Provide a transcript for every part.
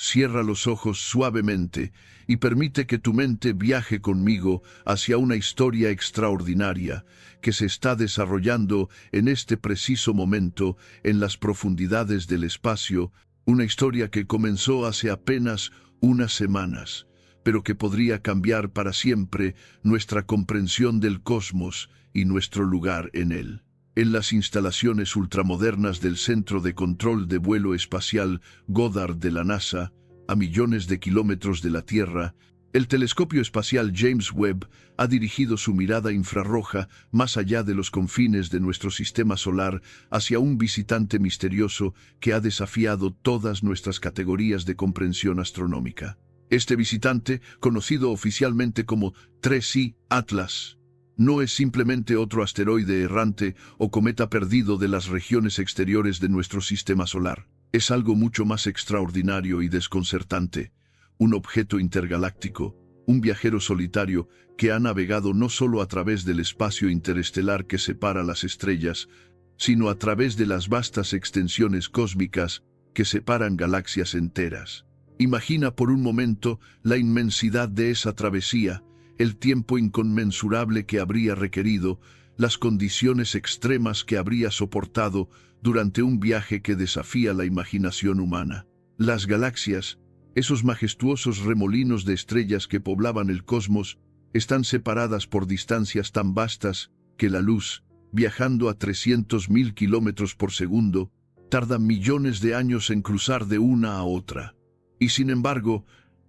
Cierra los ojos suavemente y permite que tu mente viaje conmigo hacia una historia extraordinaria que se está desarrollando en este preciso momento en las profundidades del espacio, una historia que comenzó hace apenas unas semanas, pero que podría cambiar para siempre nuestra comprensión del cosmos y nuestro lugar en él. En las instalaciones ultramodernas del Centro de Control de Vuelo Espacial Goddard de la NASA, a millones de kilómetros de la Tierra, el telescopio espacial James Webb ha dirigido su mirada infrarroja más allá de los confines de nuestro sistema solar hacia un visitante misterioso que ha desafiado todas nuestras categorías de comprensión astronómica. Este visitante, conocido oficialmente como 3I Atlas, no es simplemente otro asteroide errante o cometa perdido de las regiones exteriores de nuestro sistema solar. Es algo mucho más extraordinario y desconcertante, un objeto intergaláctico, un viajero solitario que ha navegado no solo a través del espacio interestelar que separa las estrellas, sino a través de las vastas extensiones cósmicas que separan galaxias enteras. Imagina por un momento la inmensidad de esa travesía, el tiempo inconmensurable que habría requerido, las condiciones extremas que habría soportado durante un viaje que desafía la imaginación humana. Las galaxias, esos majestuosos remolinos de estrellas que poblaban el cosmos, están separadas por distancias tan vastas que la luz, viajando a 300.000 kilómetros por segundo, tarda millones de años en cruzar de una a otra. Y sin embargo,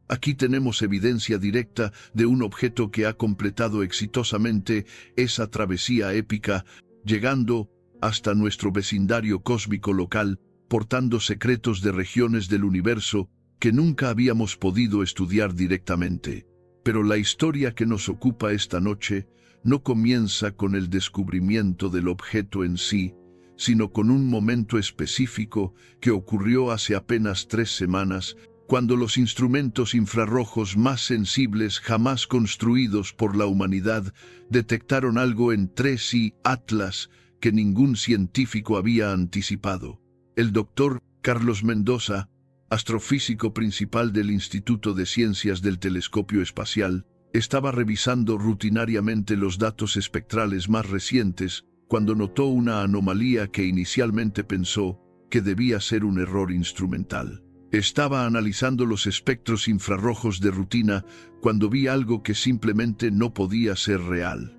aquí tenemos evidencia directa de un objeto que ha completado exitosamente esa travesía épica, llegando hasta nuestro vecindario cósmico local, portando secretos de regiones del universo que nunca habíamos podido estudiar directamente. Pero la historia que nos ocupa esta noche no comienza con el descubrimiento del objeto en sí, sino con un momento específico que ocurrió hace apenas 3 semanas, cuando los instrumentos infrarrojos más sensibles jamás construidos por la humanidad detectaron algo en 3I Atlas que ningún científico había anticipado. El doctor Carlos Mendoza, astrofísico principal del Instituto de Ciencias del Telescopio Espacial, estaba revisando rutinariamente los datos espectrales más recientes cuando notó una anomalía que inicialmente pensó que debía ser un error instrumental. Estaba analizando los espectros infrarrojos de rutina cuando vi algo que simplemente no podía ser real.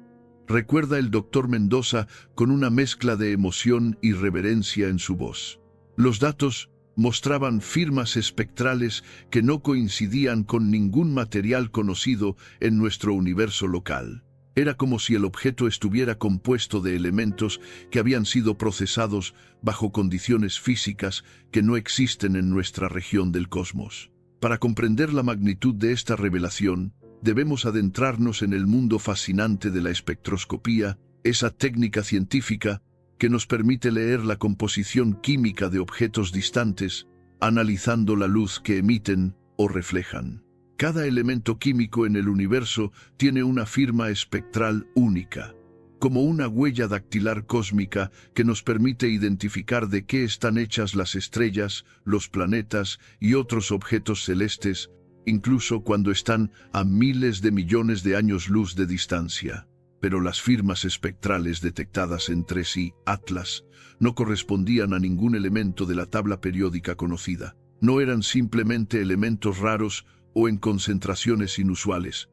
Recuerda el doctor Mendoza con una mezcla de emoción y reverencia en su voz. Los datos mostraban firmas espectrales que no coincidían con ningún material conocido en nuestro universo local. Era como si el objeto estuviera compuesto de elementos que habían sido procesados bajo condiciones físicas que no existen en nuestra región del cosmos. Para comprender la magnitud de esta revelación, debemos adentrarnos en el mundo fascinante de la espectroscopía, esa técnica científica que nos permite leer la composición química de objetos distantes, analizando la luz que emiten o reflejan. Cada elemento químico en el universo tiene una firma espectral única, como una huella dactilar cósmica que nos permite identificar de qué están hechas las estrellas, los planetas y otros objetos celestes, incluso cuando están a miles de millones de años luz de distancia. Pero las firmas espectrales detectadas en 3I Atlas no correspondían a ningún elemento de la tabla periódica conocida. No eran simplemente elementos raros o en concentraciones inusuales.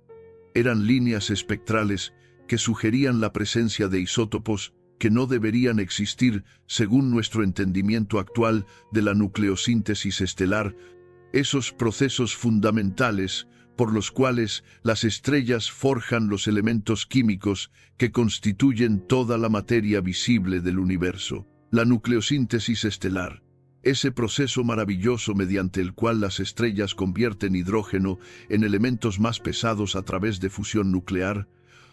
Eran líneas espectrales que sugerían la presencia de isótopos que no deberían existir según nuestro entendimiento actual de la nucleosíntesis estelar, esos procesos fundamentales por los cuales las estrellas forjan los elementos químicos que constituyen toda la materia visible del universo. La nucleosíntesis estelar, ese proceso maravilloso mediante el cual las estrellas convierten hidrógeno en elementos más pesados a través de fusión nuclear,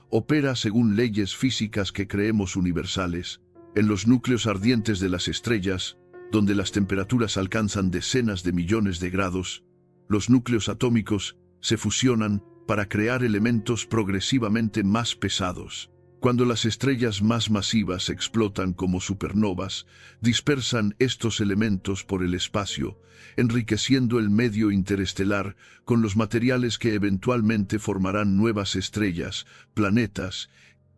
opera según leyes físicas que creemos universales. En los núcleos ardientes de las estrellas, donde las temperaturas alcanzan decenas de millones de grados, los núcleos atómicos se fusionan para crear elementos progresivamente más pesados. Cuando las estrellas más masivas explotan como supernovas, dispersan estos elementos por el espacio, enriqueciendo el medio interestelar con los materiales que eventualmente formarán nuevas estrellas, planetas,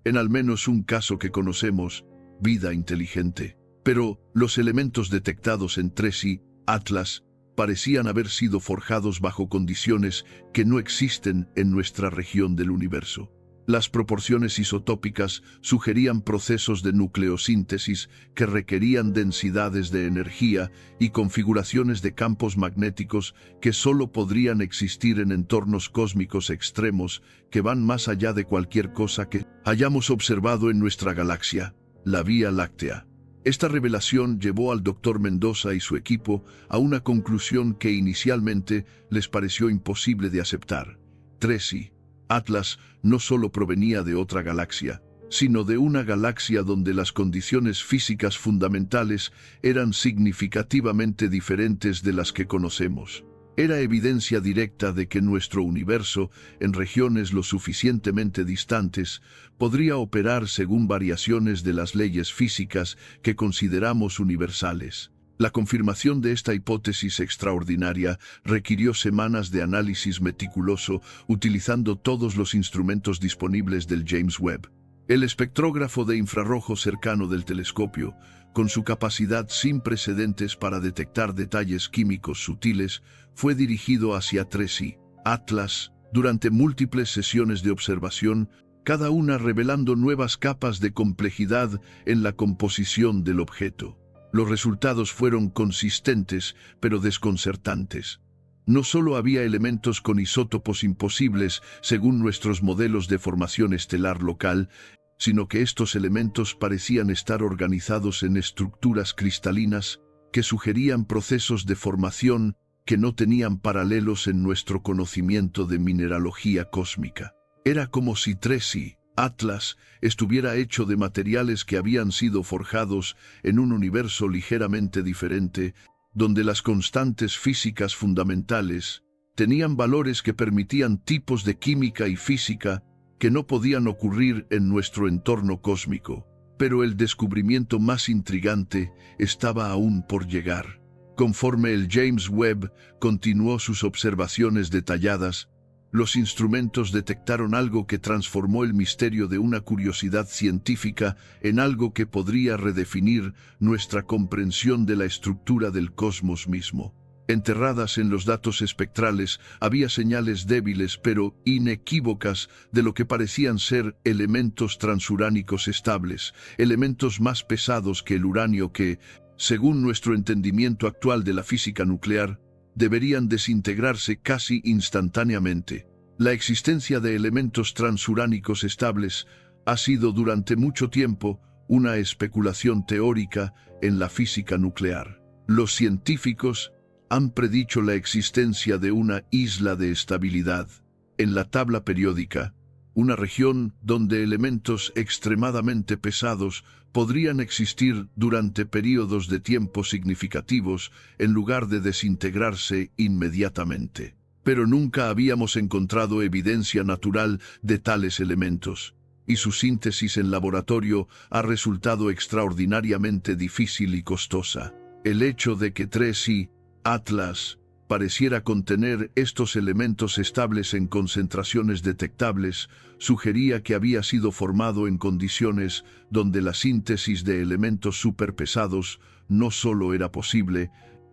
en al menos un caso que conocemos, vida inteligente. Pero los elementos detectados en Tracy, Atlas, parecían haber sido forjados bajo condiciones que no existen en nuestra región del universo. Las proporciones isotópicas sugerían procesos de nucleosíntesis que requerían densidades de energía y configuraciones de campos magnéticos que solo podrían existir en entornos cósmicos extremos que van más allá de cualquier cosa que hayamos observado en nuestra galaxia, la Vía Láctea. Esta revelación llevó al Dr. Mendoza y su equipo a una conclusión que inicialmente les pareció imposible de aceptar. Tracy, Atlas, no solo provenía de otra galaxia, sino de una galaxia donde las condiciones físicas fundamentales eran significativamente diferentes de las que conocemos. Era evidencia directa de que nuestro universo, en regiones lo suficientemente distantes, podría operar según variaciones de las leyes físicas que consideramos universales. La confirmación de esta hipótesis extraordinaria requirió semanas de análisis meticuloso utilizando todos los instrumentos disponibles del James Webb. El espectrógrafo de infrarrojo cercano del telescopio, con su capacidad sin precedentes para detectar detalles químicos sutiles, fue dirigido hacia Tracy, Atlas, durante múltiples sesiones de observación, cada una revelando nuevas capas de complejidad en la composición del objeto. Los resultados fueron consistentes, pero desconcertantes. No solo había elementos con isótopos imposibles según nuestros modelos de formación estelar local, sino que estos elementos parecían estar organizados en estructuras cristalinas que sugerían procesos de formación que no tenían paralelos en nuestro conocimiento de mineralogía cósmica. Era como si Tracy, Atlas, estuviera hecho de materiales que habían sido forjados en un universo ligeramente diferente, donde las constantes físicas fundamentales tenían valores que permitían tipos de química y física que no podían ocurrir en nuestro entorno cósmico. Pero el descubrimiento más intrigante estaba aún por llegar. Conforme el James Webb continuó sus observaciones detalladas, los instrumentos detectaron algo que transformó el misterio de una curiosidad científica en algo que podría redefinir nuestra comprensión de la estructura del cosmos mismo. Enterradas en los datos espectrales había señales débiles pero inequívocas de lo que parecían ser elementos transuránicos estables, elementos más pesados que el uranio que, según nuestro entendimiento actual de la física nuclear, deberían desintegrarse casi instantáneamente. La existencia de elementos transuránicos estables ha sido durante mucho tiempo una especulación teórica en la física nuclear. Los científicos han predicho la existencia de una isla de estabilidad en la tabla periódica, una región donde elementos extremadamente pesados podrían existir durante períodos de tiempo significativos en lugar de desintegrarse inmediatamente. Pero nunca habíamos encontrado evidencia natural de tales elementos, y su síntesis en laboratorio ha resultado extraordinariamente difícil y costosa. El hecho de que Tracy, Atlas, pareciera contener estos elementos estables en concentraciones detectables, sugería que había sido formado en condiciones donde la síntesis de elementos superpesados no solo era posible,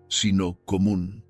sino común.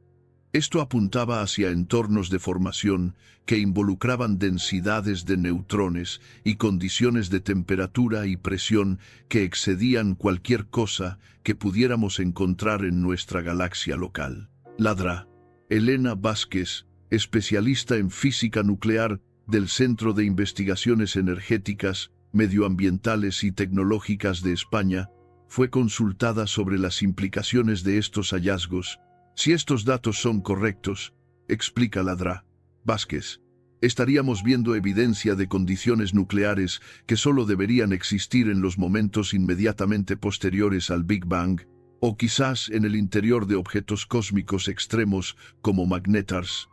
Esto apuntaba hacia entornos de formación que involucraban densidades de neutrones y condiciones de temperatura y presión que excedían cualquier cosa que pudiéramos encontrar en nuestra galaxia local. Ladra. Elena Vázquez, especialista en física nuclear del Centro de Investigaciones Energéticas, Medioambientales y Tecnológicas de España, fue consultada sobre las implicaciones de estos hallazgos. Si estos datos son correctos, explica Ladra. Vázquez, estaríamos viendo evidencia de condiciones nucleares que solo deberían existir en los momentos inmediatamente posteriores al Big Bang, o quizás en el interior de objetos cósmicos extremos como magnetars,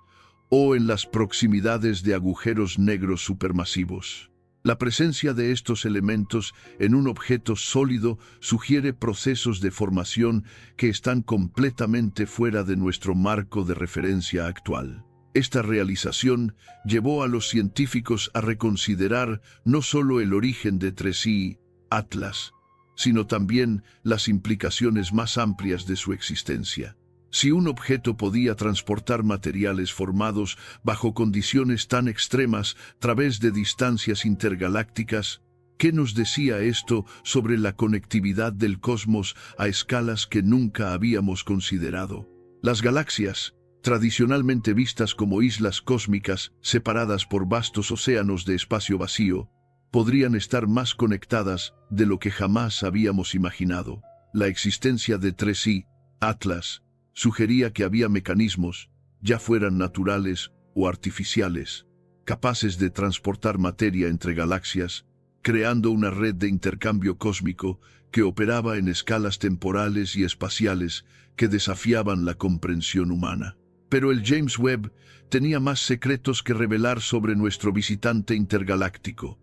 o en las proximidades de agujeros negros supermasivos. La presencia de estos elementos en un objeto sólido sugiere procesos de formación que están completamente fuera de nuestro marco de referencia actual. Esta realización llevó a los científicos a reconsiderar no solo el origen de 3i Atlas, sino también las implicaciones más amplias de su existencia. Si un objeto podía transportar materiales formados bajo condiciones tan extremas a través de distancias intergalácticas, ¿qué nos decía esto sobre la conectividad del cosmos a escalas que nunca habíamos considerado? Las galaxias, tradicionalmente vistas como islas cósmicas separadas por vastos océanos de espacio vacío, podrían estar más conectadas de lo que jamás habíamos imaginado. La existencia de 3i Atlas sugería que había mecanismos, ya fueran naturales o artificiales, capaces de transportar materia entre galaxias, creando una red de intercambio cósmico que operaba en escalas temporales y espaciales que desafiaban la comprensión humana. Pero el James Webb tenía más secretos que revelar sobre nuestro visitante intergaláctico.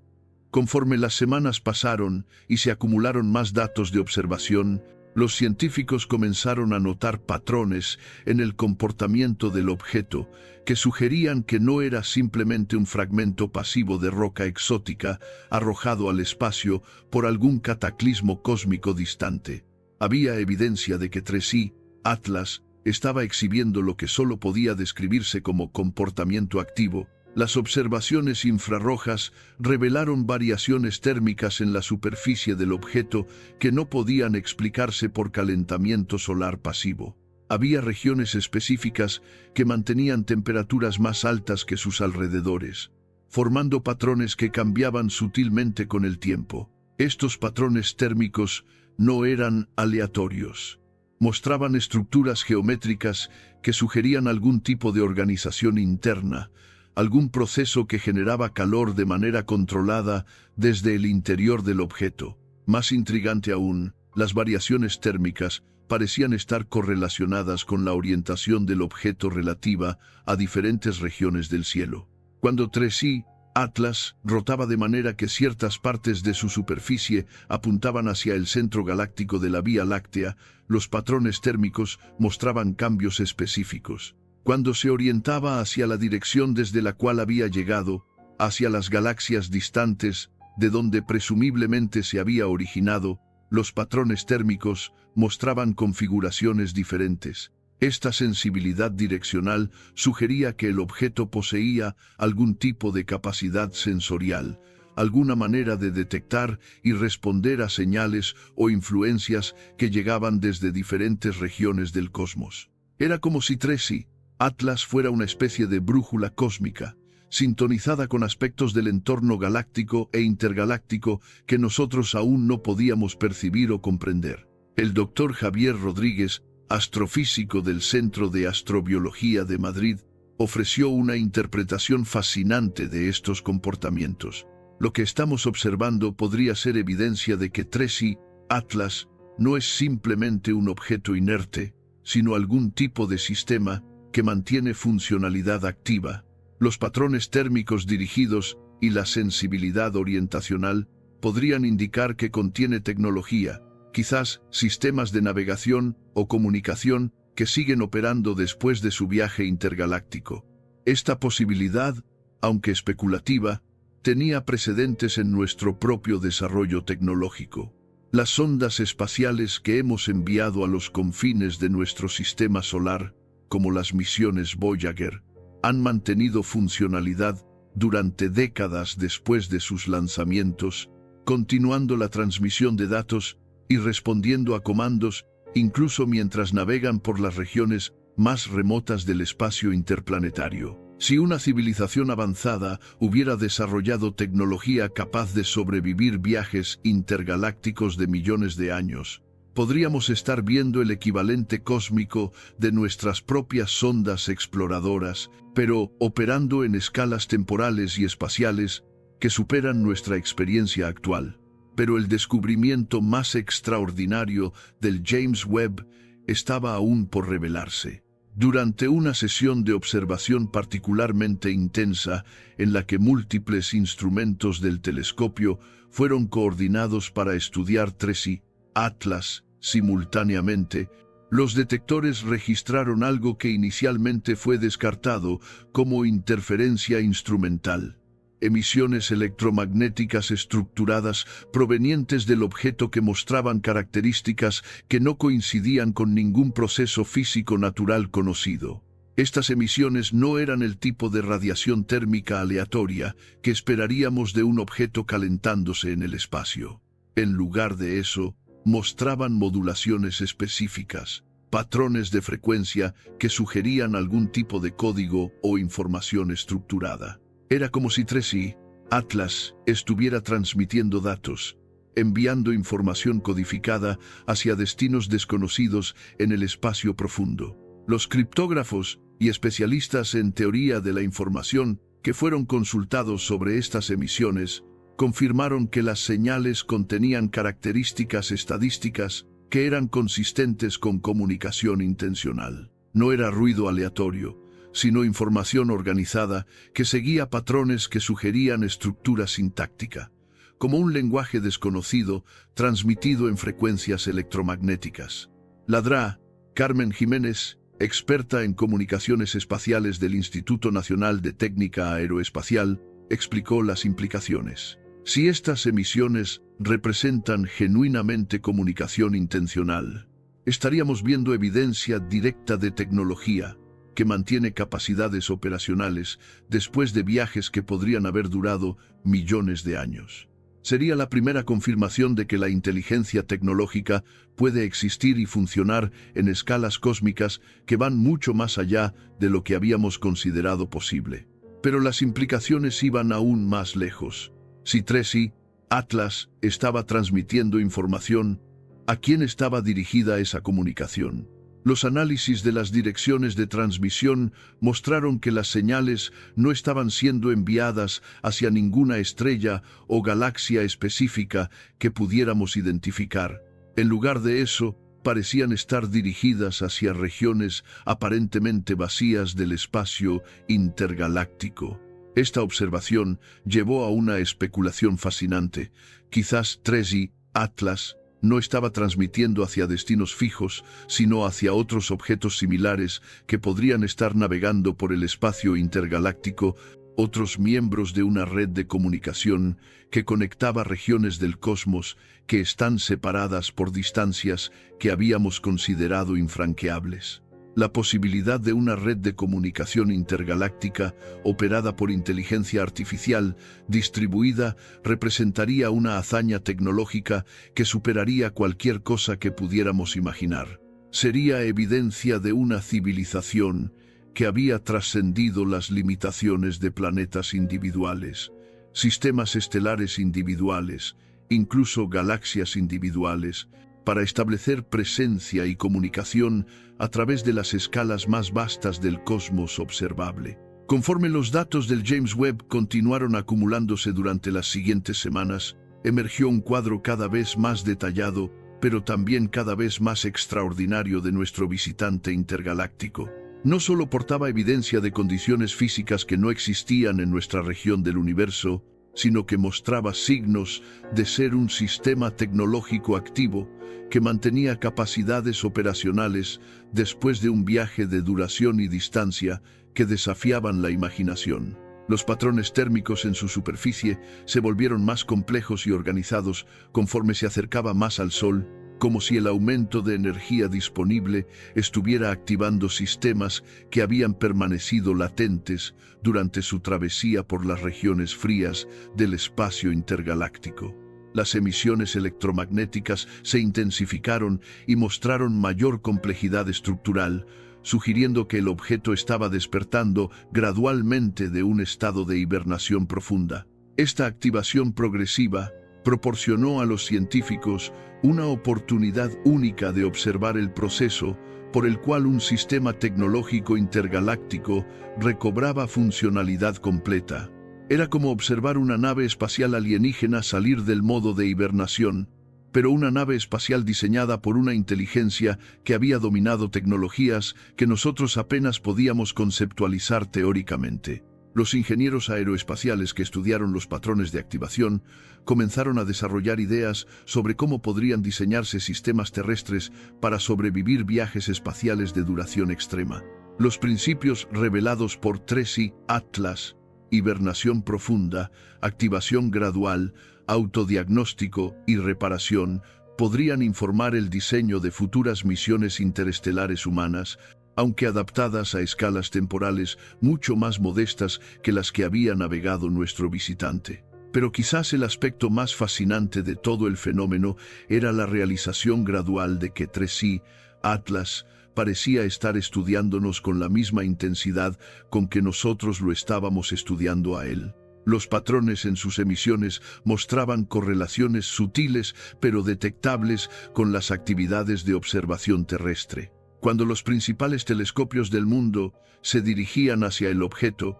Conforme las semanas pasaron y se acumularon más datos de observación, los científicos comenzaron a notar patrones en el comportamiento del objeto que sugerían que no era simplemente un fragmento pasivo de roca exótica arrojado al espacio por algún cataclismo cósmico distante. Había evidencia de que 3i Atlas estaba exhibiendo lo que solo podía describirse como comportamiento activo. Las observaciones infrarrojas revelaron variaciones térmicas en la superficie del objeto que no podían explicarse por calentamiento solar pasivo. Había regiones específicas que mantenían temperaturas más altas que sus alrededores, formando patrones que cambiaban sutilmente con el tiempo. Estos patrones térmicos no eran aleatorios. Mostraban estructuras geométricas que sugerían algún tipo de organización interna, algún proceso que generaba calor de manera controlada desde el interior del objeto. Más intrigante aún, las variaciones térmicas parecían estar correlacionadas con la orientación del objeto relativa a diferentes regiones del cielo. Cuando 3i Atlas rotaba de manera que ciertas partes de su superficie apuntaban hacia el centro galáctico de la Vía Láctea, los patrones térmicos mostraban cambios específicos. Cuando se orientaba hacia la dirección desde la cual había llegado, hacia las galaxias distantes, de donde presumiblemente se había originado, los patrones térmicos mostraban configuraciones diferentes. Esta sensibilidad direccional sugería que el objeto poseía algún tipo de capacidad sensorial, alguna manera de detectar y responder a señales o influencias que llegaban desde diferentes regiones del cosmos. Era como si 3i Atlas fuera una especie de brújula cósmica, sintonizada con aspectos del entorno galáctico e intergaláctico que nosotros aún no podíamos percibir o comprender. El doctor Javier Rodríguez, astrofísico del Centro de Astrobiología de Madrid, ofreció una interpretación fascinante de estos comportamientos. Lo que estamos observando podría ser evidencia de que 3i Atlas no es simplemente un objeto inerte, sino algún tipo de sistema que mantiene funcionalidad activa. Los patrones térmicos dirigidos y la sensibilidad orientacional podrían indicar que contiene tecnología, quizás sistemas de navegación o comunicación que siguen operando después de su viaje intergaláctico. Esta posibilidad, aunque especulativa, tenía precedentes en nuestro propio desarrollo tecnológico. Las sondas espaciales que hemos enviado a los confines de nuestro sistema solar, como las misiones Voyager, han mantenido funcionalidad durante décadas después de sus lanzamientos, continuando la transmisión de datos y respondiendo a comandos incluso mientras navegan por las regiones más remotas del espacio interplanetario. Si una civilización avanzada hubiera desarrollado tecnología capaz de sobrevivir viajes intergalácticos de millones de años, podríamos estar viendo el equivalente cósmico de nuestras propias sondas exploradoras, pero operando en escalas temporales y espaciales que superan nuestra experiencia actual. Pero el descubrimiento más extraordinario del James Webb estaba aún por revelarse. Durante una sesión de observación particularmente intensa, en la que múltiples instrumentos del telescopio fueron coordinados para estudiar Tracy Atlas simultáneamente, los detectores registraron algo que inicialmente fue descartado como interferencia instrumental: emisiones electromagnéticas estructuradas provenientes del objeto que mostraban características que no coincidían con ningún proceso físico natural conocido. Estas emisiones no eran el tipo de radiación térmica aleatoria que esperaríamos de un objeto calentándose en el espacio. En lugar de eso, mostraban modulaciones específicas, patrones de frecuencia que sugerían algún tipo de código o información estructurada. Era como si Tracy Atlas estuviera transmitiendo datos, enviando información codificada hacia destinos desconocidos en el espacio profundo. Los criptógrafos y especialistas en teoría de la información que fueron consultados sobre estas emisiones confirmaron que las señales contenían características estadísticas que eran consistentes con comunicación intencional. No era ruido aleatorio, sino información organizada que seguía patrones que sugerían estructura sintáctica, como un lenguaje desconocido transmitido en frecuencias electromagnéticas. La DRA, Carmen Jiménez, experta en comunicaciones espaciales del Instituto Nacional de Técnica Aeroespacial, explicó las implicaciones. Si estas emisiones representan genuinamente comunicación intencional, estaríamos viendo evidencia directa de tecnología que mantiene capacidades operacionales después de viajes que podrían haber durado millones de años. Sería la primera confirmación de que la inteligencia tecnológica puede existir y funcionar en escalas cósmicas que van mucho más allá de lo que habíamos considerado posible. Pero las implicaciones iban aún más lejos. Si Tracy Atlas estaba transmitiendo información, ¿a quién estaba dirigida esa comunicación? Los análisis de las direcciones de transmisión mostraron que las señales no estaban siendo enviadas hacia ninguna estrella o galaxia específica que pudiéramos identificar. En lugar de eso, parecían estar dirigidas hacia regiones aparentemente vacías del espacio intergaláctico. Esta observación llevó a una especulación fascinante. Quizás Tracy Atlas no estaba transmitiendo hacia destinos fijos, sino hacia otros objetos similares que podrían estar navegando por el espacio intergaláctico, otros miembros de una red de comunicación que conectaba regiones del cosmos que están separadas por distancias que habíamos considerado infranqueables. La posibilidad de una red de comunicación intergaláctica operada por inteligencia artificial distribuida representaría una hazaña tecnológica que superaría cualquier cosa que pudiéramos imaginar. Sería evidencia de una civilización que había trascendido las limitaciones de planetas individuales, sistemas estelares individuales, incluso galaxias individuales, para establecer presencia y comunicación a través de las escalas más vastas del cosmos observable. Conforme los datos del James Webb continuaron acumulándose durante las siguientes semanas, emergió un cuadro cada vez más detallado, pero también cada vez más extraordinario de nuestro visitante intergaláctico. No solo portaba evidencia de condiciones físicas que no existían en nuestra región del universo, sino que mostraba signos de ser un sistema tecnológico activo que mantenía capacidades operacionales después de un viaje de duración y distancia que desafiaban la imaginación. Los patrones térmicos en su superficie se volvieron más complejos y organizados conforme se acercaba más al Sol, como si el aumento de energía disponible estuviera activando sistemas que habían permanecido latentes durante su travesía por las regiones frías del espacio intergaláctico. Las emisiones electromagnéticas se intensificaron y mostraron mayor complejidad estructural, sugiriendo que el objeto estaba despertando gradualmente de un estado de hibernación profunda. Esta activación progresiva proporcionó a los científicos una oportunidad única de observar el proceso por el cual un sistema tecnológico intergaláctico recobraba funcionalidad completa. Era como observar una nave espacial alienígena salir del modo de hibernación, pero una nave espacial diseñada por una inteligencia que había dominado tecnologías que nosotros apenas podíamos conceptualizar teóricamente. Los ingenieros aeroespaciales que estudiaron los patrones de activación comenzaron a desarrollar ideas sobre cómo podrían diseñarse sistemas terrestres para sobrevivir viajes espaciales de duración extrema. Los principios revelados por Tracy Atlas, hibernación profunda, activación gradual, autodiagnóstico y reparación, podrían informar el diseño de futuras misiones interestelares humanas, aunque adaptadas a escalas temporales mucho más modestas que las que había navegado nuestro visitante. Pero quizás el aspecto más fascinante de todo el fenómeno era la realización gradual de que Tracy Atlas parecía estar estudiándonos con la misma intensidad con que nosotros lo estábamos estudiando a él. Los patrones en sus emisiones mostraban correlaciones sutiles pero detectables con las actividades de observación terrestre. Cuando los principales telescopios del mundo se dirigían hacia el objeto,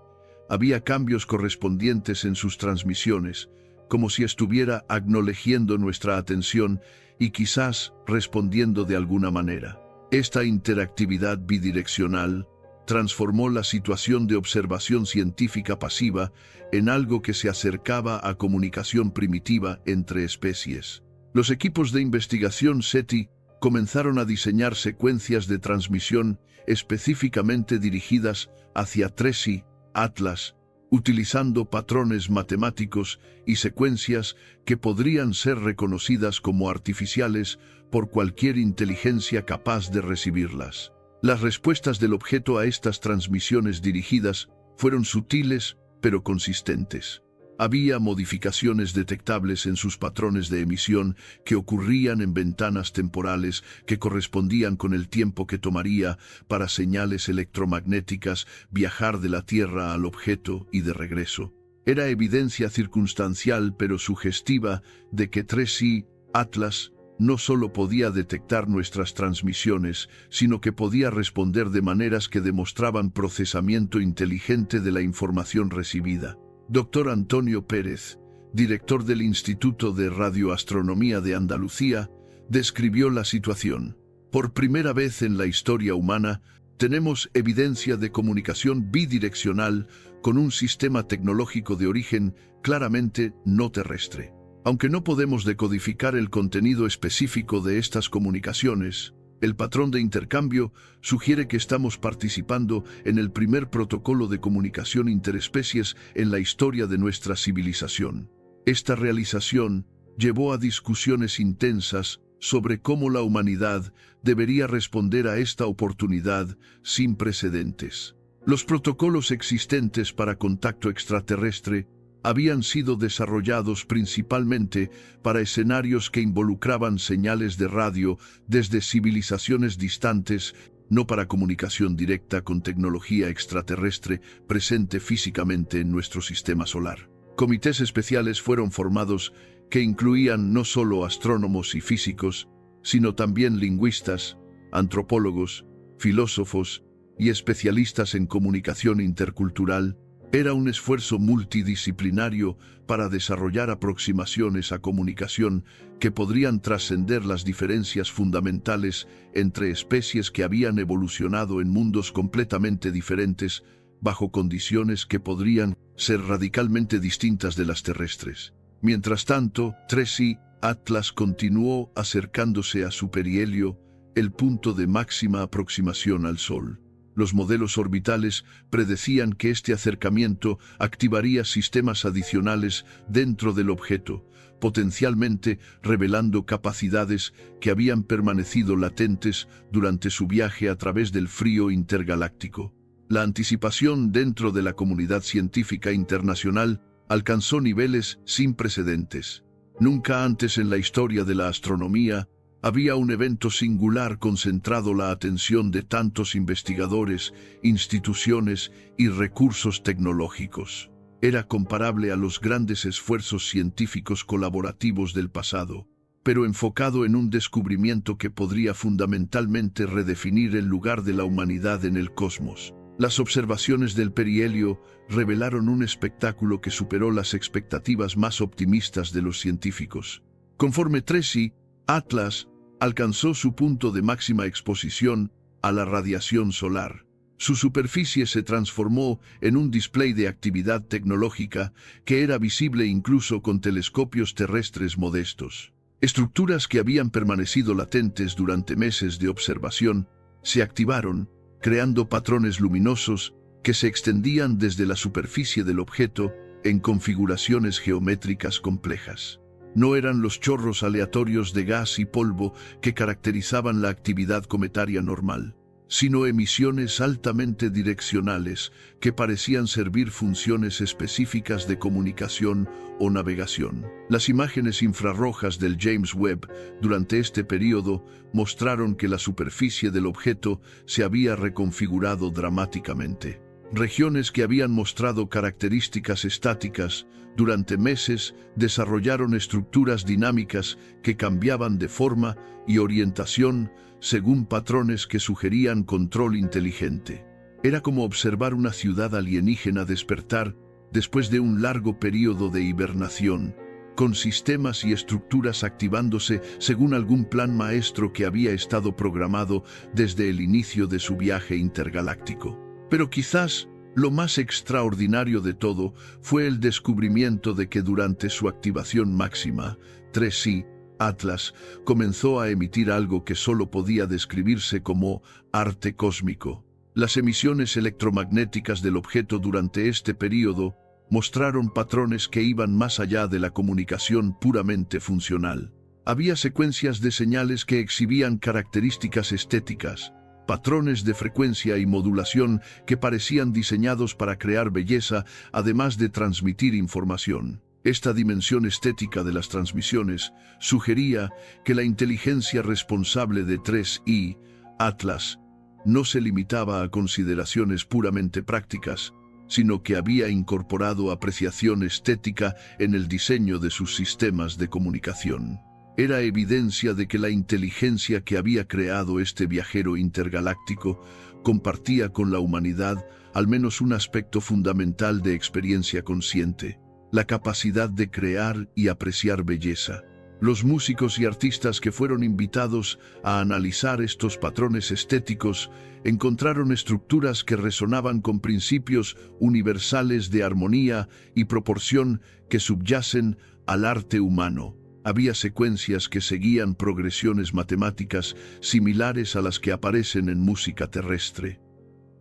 había cambios correspondientes en sus transmisiones, como si estuviera acknowledgiendo nuestra atención y quizás respondiendo de alguna manera. Esta interactividad bidireccional transformó la situación de observación científica pasiva en algo que se acercaba a comunicación primitiva entre especies. Los equipos de investigación SETI comenzaron a diseñar secuencias de transmisión específicamente dirigidas hacia Tracy Atlas, utilizando patrones matemáticos y secuencias que podrían ser reconocidas como artificiales por cualquier inteligencia capaz de recibirlas. Las respuestas del objeto a estas transmisiones dirigidas fueron sutiles pero consistentes. Había modificaciones detectables en sus patrones de emisión que ocurrían en ventanas temporales que correspondían con el tiempo que tomaría para señales electromagnéticas viajar de la Tierra al objeto y de regreso. Era evidencia circunstancial pero sugestiva de que Tracy Atlas no solo podía detectar nuestras transmisiones, sino que podía responder de maneras que demostraban procesamiento inteligente de la información recibida. Dr. Antonio Pérez, director del Instituto de Radioastronomía de Andalucía, describió la situación. Por primera vez en la historia humana, tenemos evidencia de comunicación bidireccional con un sistema tecnológico de origen claramente no terrestre. Aunque no podemos decodificar el contenido específico de estas comunicaciones, el patrón de intercambio sugiere que estamos participando en el primer protocolo de comunicación interespecies en la historia de nuestra civilización. Esta realización llevó a discusiones intensas sobre cómo la humanidad debería responder a esta oportunidad sin precedentes. Los protocolos existentes para contacto extraterrestre habían sido desarrollados principalmente para escenarios que involucraban señales de radio desde civilizaciones distantes, no para comunicación directa con tecnología extraterrestre presente físicamente en nuestro sistema solar. Comités especiales fueron formados que incluían no solo astrónomos y físicos, sino también lingüistas, antropólogos, filósofos y especialistas en comunicación intercultural. Era un esfuerzo multidisciplinario para desarrollar aproximaciones a comunicación que podrían trascender las diferencias fundamentales entre especies que habían evolucionado en mundos completamente diferentes, bajo condiciones que podrían ser radicalmente distintas de las terrestres. Mientras tanto, Tracy Atlas continuó acercándose a su perihelio, el punto de máxima aproximación al Sol. Los modelos orbitales predecían que este acercamiento activaría sistemas adicionales dentro del objeto, potencialmente revelando capacidades que habían permanecido latentes durante su viaje a través del frío intergaláctico. La anticipación dentro de la comunidad científica internacional alcanzó niveles sin precedentes. Nunca antes en la historia de la astronomía había un evento singular concentrado la atención de tantos investigadores, instituciones y recursos tecnológicos. Era comparable a los grandes esfuerzos científicos colaborativos del pasado, pero enfocado en un descubrimiento que podría fundamentalmente redefinir el lugar de la humanidad en el cosmos. Las observaciones del perihelio revelaron un espectáculo que superó las expectativas más optimistas de los científicos. Conforme Tracy Atlas alcanzó su punto de máxima exposición a la radiación solar. Su superficie se transformó en un display de actividad tecnológica que era visible incluso con telescopios terrestres modestos. Estructuras que habían permanecido latentes durante meses de observación se activaron, creando patrones luminosos que se extendían desde la superficie del objeto en configuraciones geométricas complejas. No eran los chorros aleatorios de gas y polvo que caracterizaban la actividad cometaria normal, sino emisiones altamente direccionales que parecían servir funciones específicas de comunicación o navegación. Las imágenes infrarrojas del James Webb durante este período mostraron que la superficie del objeto se había reconfigurado dramáticamente. Regiones que habían mostrado características estáticas durante meses desarrollaron estructuras dinámicas que cambiaban de forma y orientación según patrones que sugerían control inteligente. Era como observar una ciudad alienígena despertar después de un largo período de hibernación, con sistemas y estructuras activándose según algún plan maestro que había estado programado desde el inicio de su viaje intergaláctico. Pero quizás lo más extraordinario de todo fue el descubrimiento de que durante su activación máxima, 3C, Atlas comenzó a emitir algo que solo podía describirse como arte cósmico. Las emisiones electromagnéticas del objeto durante este período mostraron patrones que iban más allá de la comunicación puramente funcional. Había secuencias de señales que exhibían características estéticas, patrones de frecuencia y modulación que parecían diseñados para crear belleza, además de transmitir información. Esta dimensión estética de las transmisiones sugería que la inteligencia responsable de 3I, Atlas, no se limitaba a consideraciones puramente prácticas, sino que había incorporado apreciación estética en el diseño de sus sistemas de comunicación. Era evidencia de que la inteligencia que había creado este viajero intergaláctico compartía con la humanidad al menos un aspecto fundamental de experiencia consciente: la capacidad de crear y apreciar belleza. Los músicos y artistas que fueron invitados a analizar estos patrones estéticos encontraron estructuras que resonaban con principios universales de armonía y proporción que subyacen al arte humano. Había secuencias que seguían progresiones matemáticas similares a las que aparecen en música terrestre.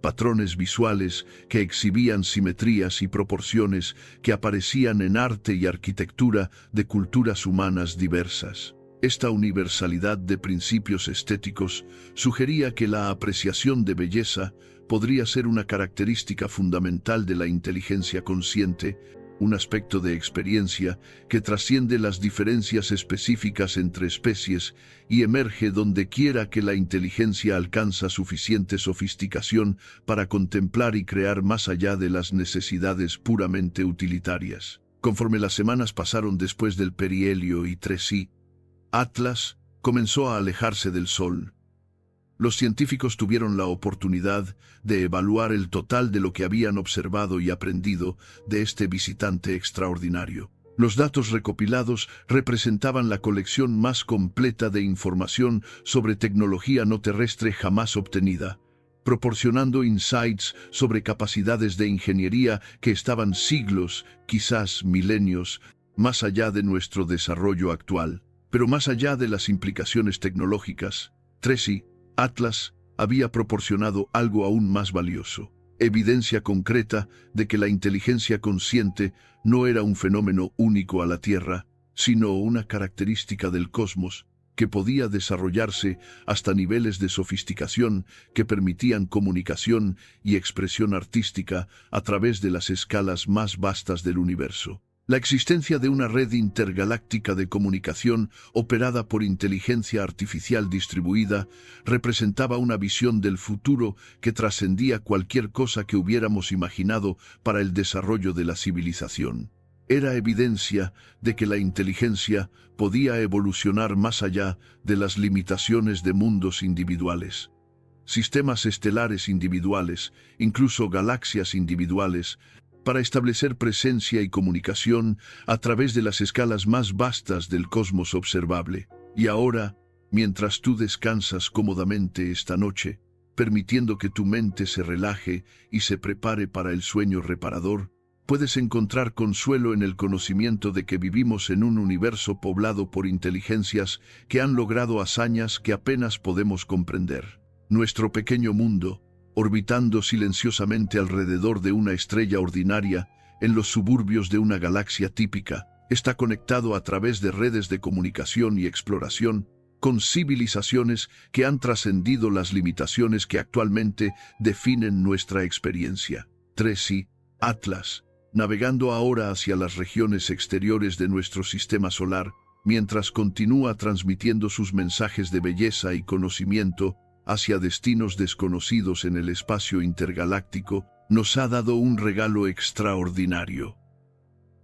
Patrones visuales que exhibían simetrías y proporciones que aparecían en arte y arquitectura de culturas humanas diversas. Esta universalidad de principios estéticos sugería que la apreciación de belleza podría ser una característica fundamental de la inteligencia consciente, un aspecto de experiencia que trasciende las diferencias específicas entre especies y emerge donde quiera que la inteligencia alcanza suficiente sofisticación para contemplar y crear más allá de las necesidades puramente utilitarias. Conforme las semanas pasaron después del perihelio y 3I, Atlas comenzó a alejarse del Sol. Los científicos tuvieron la oportunidad de evaluar el total de lo que habían observado y aprendido de este visitante extraordinario. Los datos recopilados representaban la colección más completa de información sobre tecnología no terrestre jamás obtenida, proporcionando insights sobre capacidades de ingeniería que estaban siglos, quizás milenios, más allá de nuestro desarrollo actual. Pero más allá de las implicaciones tecnológicas, 3I, Atlas había proporcionado algo aún más valioso: evidencia concreta de que la inteligencia consciente no era un fenómeno único a la Tierra, sino una característica del cosmos que podía desarrollarse hasta niveles de sofisticación que permitían comunicación y expresión artística a través de las escalas más vastas del universo. La existencia de una red intergaláctica de comunicación operada por inteligencia artificial distribuida representaba una visión del futuro que trascendía cualquier cosa que hubiéramos imaginado para el desarrollo de la civilización. Era evidencia de que la inteligencia podía evolucionar más allá de las limitaciones de mundos individuales. Sistemas estelares individuales, incluso galaxias individuales, para establecer presencia y comunicación a través de las escalas más vastas del cosmos observable. Y ahora, mientras tú descansas cómodamente esta noche, permitiendo que tu mente se relaje y se prepare para el sueño reparador, puedes encontrar consuelo en el conocimiento de que vivimos en un universo poblado por inteligencias que han logrado hazañas que apenas podemos comprender. Nuestro pequeño mundo, orbitando silenciosamente alrededor de una estrella ordinaria en los suburbios de una galaxia típica, está conectado a través de redes de comunicación y exploración con civilizaciones que han trascendido las limitaciones que actualmente definen nuestra experiencia. Tracy, Atlas, navegando ahora hacia las regiones exteriores de nuestro sistema solar, mientras continúa transmitiendo sus mensajes de belleza y conocimiento hacia destinos desconocidos en el espacio intergaláctico, nos ha dado un regalo extraordinario.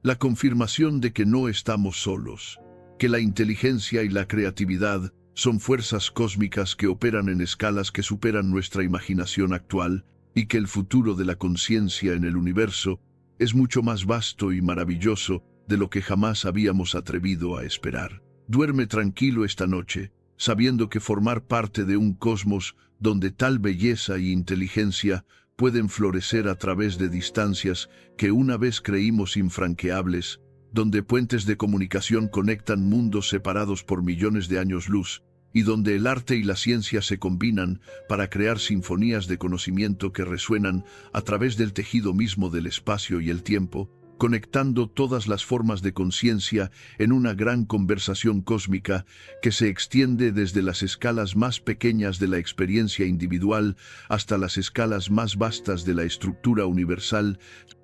La confirmación de que no estamos solos, que la inteligencia y la creatividad son fuerzas cósmicas que operan en escalas que superan nuestra imaginación actual y que el futuro de la conciencia en el universo es mucho más vasto y maravilloso de lo que jamás habíamos atrevido a esperar. Duerme tranquilo esta noche, sabiendo que formar parte de un cosmos donde tal belleza y inteligencia pueden florecer a través de distancias que una vez creímos infranqueables, donde puentes de comunicación conectan mundos separados por millones de años luz, y donde el arte y la ciencia se combinan para crear sinfonías de conocimiento que resuenan a través del tejido mismo del espacio y el tiempo, conectando todas las formas de conciencia en una gran conversación cósmica que se extiende desde las escalas más pequeñas de la experiencia individual hasta las escalas más vastas de la estructura universal,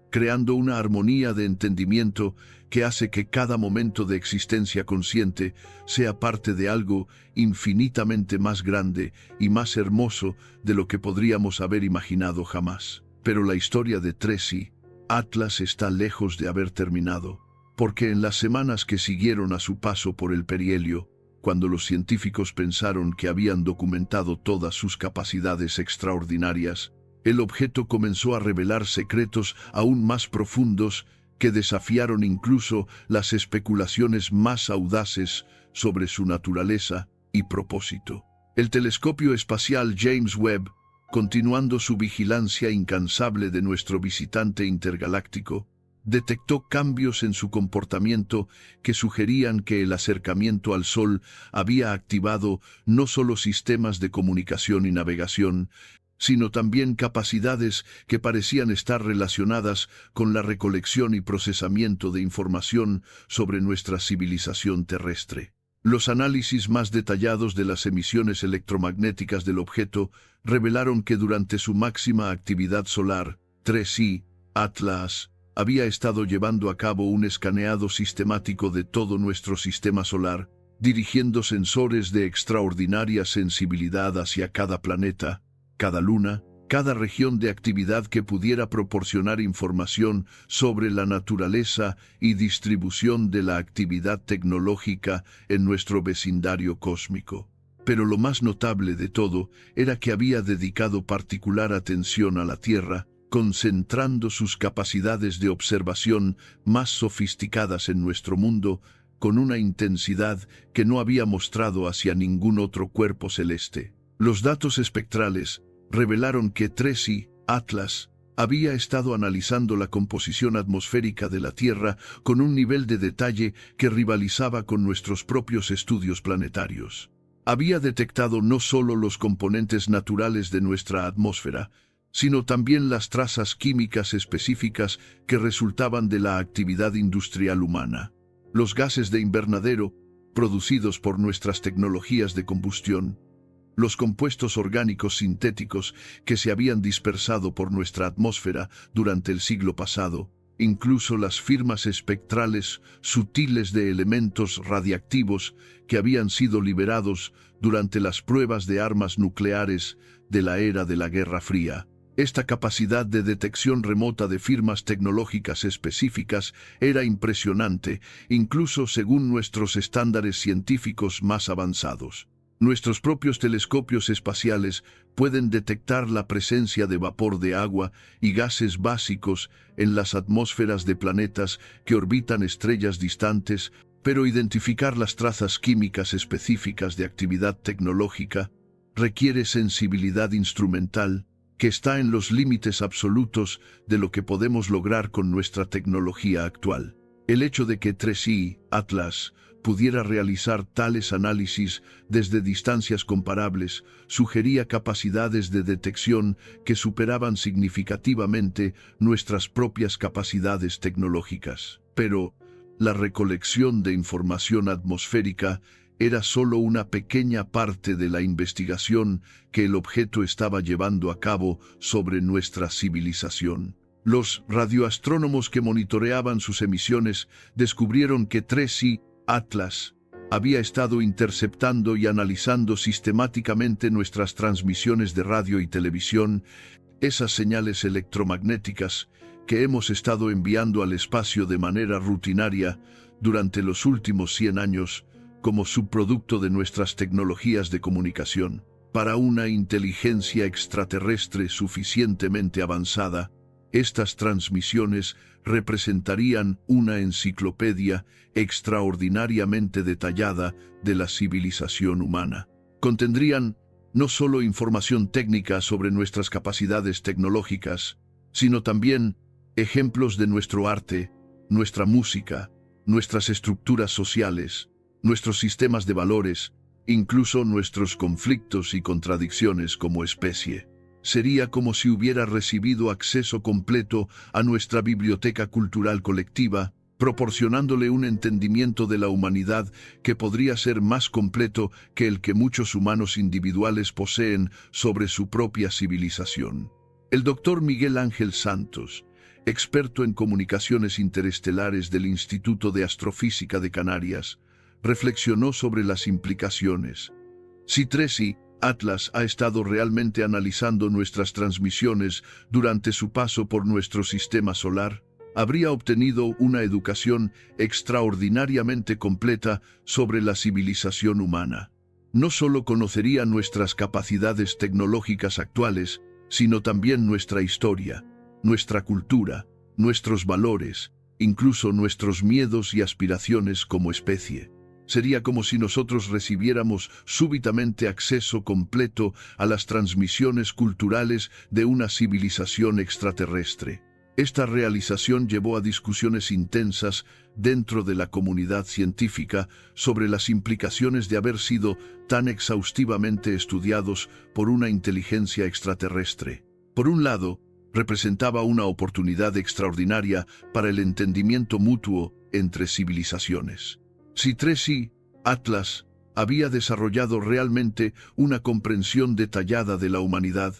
creando una armonía de entendimiento que hace que cada momento de existencia consciente sea parte de algo infinitamente más grande y más hermoso de lo que podríamos haber imaginado jamás. Pero la historia de Tracy, Atlas, está lejos de haber terminado, porque en las semanas que siguieron a su paso por el perihelio, cuando los científicos pensaron que habían documentado todas sus capacidades extraordinarias, el objeto comenzó a revelar secretos aún más profundos que desafiaron incluso las especulaciones más audaces sobre su naturaleza y propósito. El telescopio espacial James Webb, continuando su vigilancia incansable de nuestro visitante intergaláctico, detectó cambios en su comportamiento que sugerían que el acercamiento al Sol había activado no solo sistemas de comunicación y navegación, sino también capacidades que parecían estar relacionadas con la recolección y procesamiento de información sobre nuestra civilización terrestre. Los análisis más detallados de las emisiones electromagnéticas del objeto revelaron que durante su máxima actividad solar, Tracy, Atlas, había estado llevando a cabo un escaneado sistemático de todo nuestro sistema solar, dirigiendo sensores de extraordinaria sensibilidad hacia cada planeta, cada luna, cada región de actividad que pudiera proporcionar información sobre la naturaleza y distribución de la actividad tecnológica en nuestro vecindario cósmico. Pero lo más notable de todo era que había dedicado particular atención a la Tierra, concentrando sus capacidades de observación más sofisticadas en nuestro mundo con una intensidad que no había mostrado hacia ningún otro cuerpo celeste. Los datos espectrales revelaron que Tracy, Atlas, había estado analizando la composición atmosférica de la Tierra con un nivel de detalle que rivalizaba con nuestros propios estudios planetarios. Había detectado no solo los componentes naturales de nuestra atmósfera, sino también las trazas químicas específicas que resultaban de la actividad industrial humana. Los gases de invernadero, producidos por nuestras tecnologías de combustión, los compuestos orgánicos sintéticos que se habían dispersado por nuestra atmósfera durante el siglo pasado, incluso las firmas espectrales sutiles de elementos radiactivos que habían sido liberados durante las pruebas de armas nucleares de la era de la Guerra Fría. Esta capacidad de detección remota de firmas tecnológicas específicas era impresionante, incluso según nuestros estándares científicos más avanzados. Nuestros propios telescopios espaciales pueden detectar la presencia de vapor de agua y gases básicos en las atmósferas de planetas que orbitan estrellas distantes, Pero identificar las trazas químicas específicas de actividad tecnológica requiere sensibilidad instrumental que está en los límites absolutos de lo que podemos lograr con nuestra tecnología actual. El hecho de que 3i Atlas pudiera realizar tales análisis desde distancias comparables sugería capacidades de detección que superaban significativamente nuestras propias capacidades tecnológicas. Pero la recolección de información atmosférica era solo una pequeña parte de la investigación que el objeto estaba llevando a cabo sobre nuestra civilización. Los radioastrónomos que monitoreaban sus emisiones descubrieron que 3i Atlas había estado interceptando y analizando sistemáticamente nuestras transmisiones de radio y televisión, esas señales electromagnéticas que hemos estado enviando al espacio de manera rutinaria durante los últimos 100 años como subproducto de nuestras tecnologías de comunicación. Para una inteligencia extraterrestre suficientemente avanzada, estas transmisiones representarían una enciclopedia extraordinariamente detallada de la civilización humana. Contendrían no solo información técnica sobre nuestras capacidades tecnológicas, sino también ejemplos de nuestro arte, nuestra música, nuestras estructuras sociales, nuestros sistemas de valores, incluso nuestros conflictos y contradicciones como especie. Sería como si hubiera recibido acceso completo a nuestra biblioteca cultural colectiva, proporcionándole un entendimiento de la humanidad que podría ser más completo que el que muchos humanos individuales poseen sobre su propia civilización. El doctor Miguel Ángel Santos, experto en comunicaciones interestelares del Instituto de Astrofísica de Canarias, reflexionó sobre las implicaciones. Si 3i Atlas ha estado realmente analizando nuestras transmisiones durante su paso por nuestro sistema solar, habría obtenido una educación extraordinariamente completa sobre la civilización humana. No solo conocería nuestras capacidades tecnológicas actuales, sino también nuestra historia, nuestra cultura, nuestros valores, incluso nuestros miedos y aspiraciones como especie. Sería como si nosotros recibiéramos súbitamente acceso completo a las transmisiones culturales de una civilización extraterrestre. Esta realización llevó a discusiones intensas dentro de la comunidad científica sobre las implicaciones de haber sido tan exhaustivamente estudiados por una inteligencia extraterrestre. Por un lado, representaba una oportunidad extraordinaria para el entendimiento mutuo entre civilizaciones. Si 3i Atlas había desarrollado realmente una comprensión detallada de la humanidad,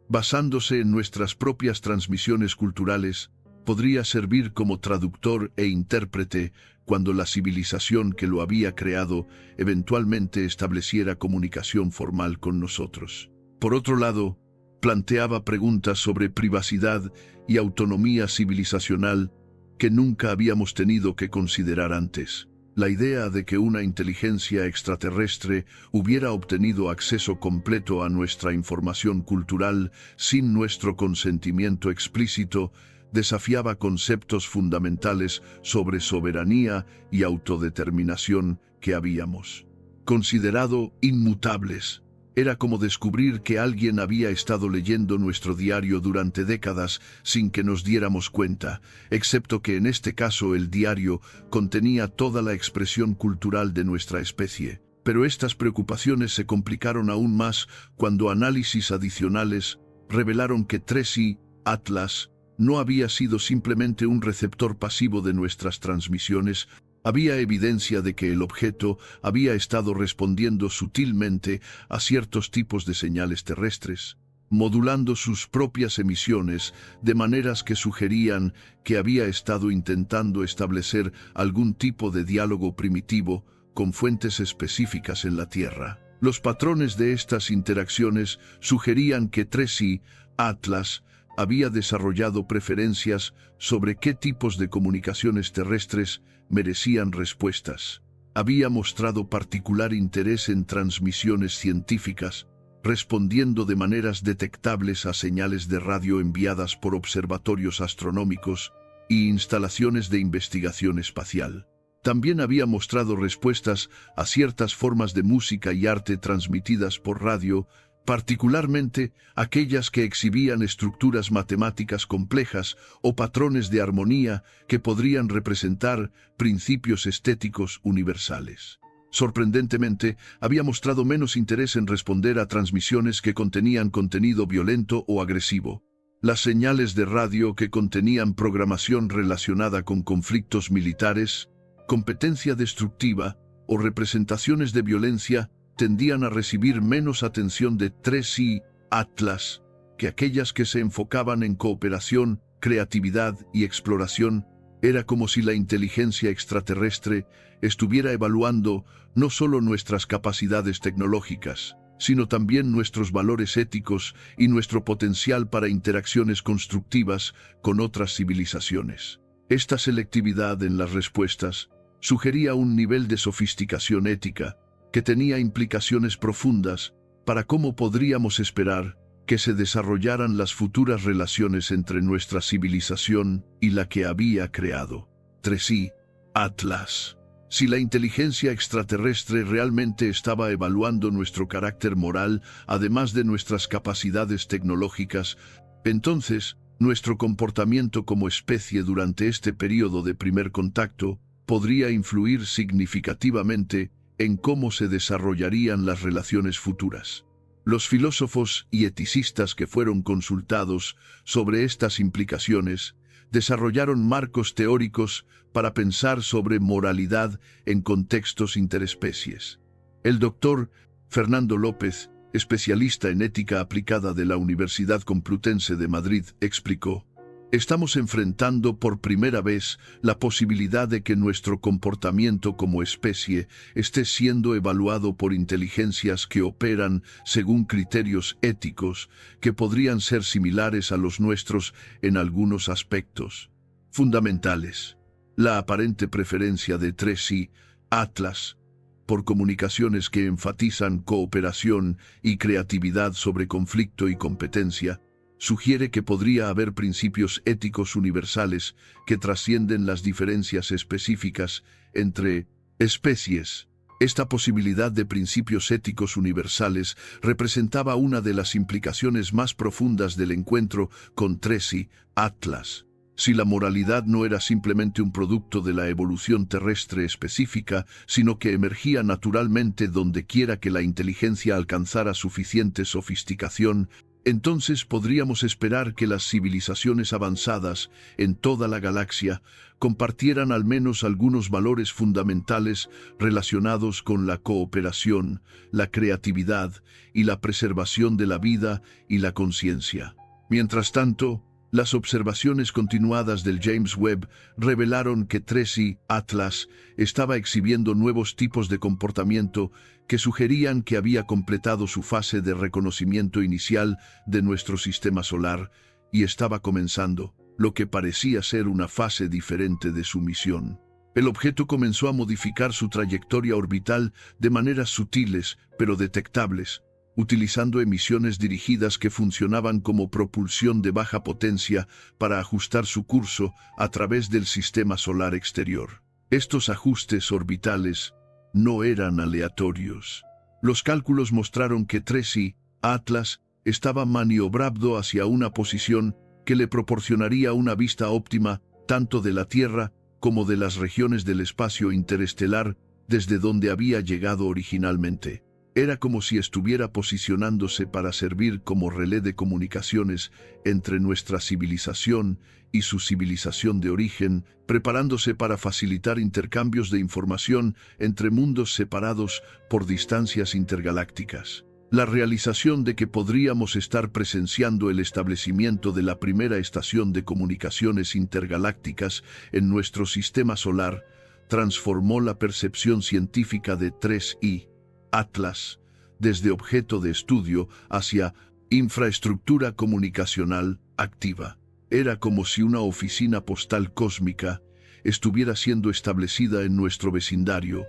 basándose en nuestras propias transmisiones culturales, podría servir como traductor e intérprete cuando la civilización que lo había creado eventualmente estableciera comunicación formal con nosotros. Por otro lado, planteaba preguntas sobre privacidad y autonomía civilizacional que nunca habíamos tenido que considerar antes. La idea de que una inteligencia extraterrestre hubiera obtenido acceso completo a nuestra información cultural sin nuestro consentimiento explícito desafiaba conceptos fundamentales sobre soberanía y autodeterminación que habíamos considerado inmutables. Era como descubrir que alguien había estado leyendo nuestro diario durante décadas sin que nos diéramos cuenta, excepto que en este caso el diario contenía toda la expresión cultural de nuestra especie. Pero estas preocupaciones se complicaron aún más cuando análisis adicionales revelaron que 3i Atlas no había sido simplemente un receptor pasivo de nuestras transmisiones. Había evidencia de que el objeto había estado respondiendo sutilmente a ciertos tipos de señales terrestres, modulando sus propias emisiones de maneras que sugerían que había estado intentando establecer algún tipo de diálogo primitivo con fuentes específicas en la Tierra. Los patrones de estas interacciones sugerían que 3i Atlas había desarrollado preferencias sobre qué tipos de comunicaciones terrestres merecían respuestas. Había mostrado particular interés en transmisiones científicas, respondiendo de maneras detectables a señales de radio enviadas por observatorios astronómicos y instalaciones de investigación espacial. También había mostrado respuestas a ciertas formas de música y arte transmitidas por radio, particularmente aquellas que exhibían estructuras matemáticas complejas o patrones de armonía que podrían representar principios estéticos universales. Sorprendentemente, había mostrado menos interés en responder a transmisiones que contenían contenido violento o agresivo. Las señales de radio que contenían programación relacionada con conflictos militares, competencia destructiva o representaciones de violencia tendían a recibir menos atención de 3i Atlas que aquellas que se enfocaban en cooperación, creatividad y exploración. Era como si la inteligencia extraterrestre estuviera evaluando no solo nuestras capacidades tecnológicas, sino también nuestros valores éticos y nuestro potencial para interacciones constructivas con otras civilizaciones. Esta selectividad en las respuestas sugería un nivel de sofisticación ética que tenía implicaciones profundas para cómo podríamos esperar que se desarrollaran las futuras relaciones entre nuestra civilización y la que había creado. 3i Atlas. Si la inteligencia extraterrestre realmente estaba evaluando nuestro carácter moral, además de nuestras capacidades tecnológicas, entonces nuestro comportamiento como especie durante este periodo de primer contacto podría influir significativamente en cómo se desarrollarían las relaciones futuras. Los filósofos y eticistas que fueron consultados sobre estas implicaciones desarrollaron marcos teóricos para pensar sobre moralidad en contextos interespecies. El doctor Fernando López, especialista en ética aplicada de la Universidad Complutense de Madrid, explicó: estamos enfrentando por primera vez la posibilidad de que nuestro comportamiento como especie esté siendo evaluado por inteligencias que operan según criterios éticos que podrían ser similares a los nuestros en algunos aspectos fundamentales. La aparente preferencia de 3i Atlas por comunicaciones que enfatizan cooperación y creatividad sobre conflicto y competencia sugiere que podría haber principios éticos universales que trascienden las diferencias específicas entre especies. Esta posibilidad de principios éticos universales representaba una de las implicaciones más profundas del encuentro con 3i Atlas. Si la moralidad no era simplemente un producto de la evolución terrestre específica, sino que emergía naturalmente donde quiera que la inteligencia alcanzara suficiente sofisticación, entonces podríamos esperar que las civilizaciones avanzadas en toda la galaxia compartieran al menos algunos valores fundamentales relacionados con la cooperación, la creatividad y la preservación de la vida y la conciencia. Mientras tanto, las observaciones continuadas del James Webb revelaron que 3i Atlas estaba exhibiendo nuevos tipos de comportamiento que sugerían que había completado su fase de reconocimiento inicial de nuestro sistema solar y estaba comenzando lo que parecía ser una fase diferente de su misión. El objeto comenzó a modificar su trayectoria orbital de maneras sutiles pero detectables, utilizando emisiones dirigidas que funcionaban como propulsión de baja potencia para ajustar su curso a través del sistema solar exterior. Estos ajustes orbitales no eran aleatorios. Los cálculos mostraron que 3i Atlas estaba maniobrando hacia una posición que le proporcionaría una vista óptima tanto de la Tierra como de las regiones del espacio interestelar desde donde había llegado originalmente. Era como si estuviera posicionándose para servir como relé de comunicaciones entre nuestra civilización y su civilización de origen, preparándose para facilitar intercambios de información entre mundos separados por distancias intergalácticas. La realización de que podríamos estar presenciando el establecimiento de la primera estación de comunicaciones intergalácticas en nuestro sistema solar transformó la percepción científica de 3i Atlas, desde objeto de estudio hacia infraestructura comunicacional activa. Era como si una oficina postal cósmica estuviera siendo establecida en nuestro vecindario,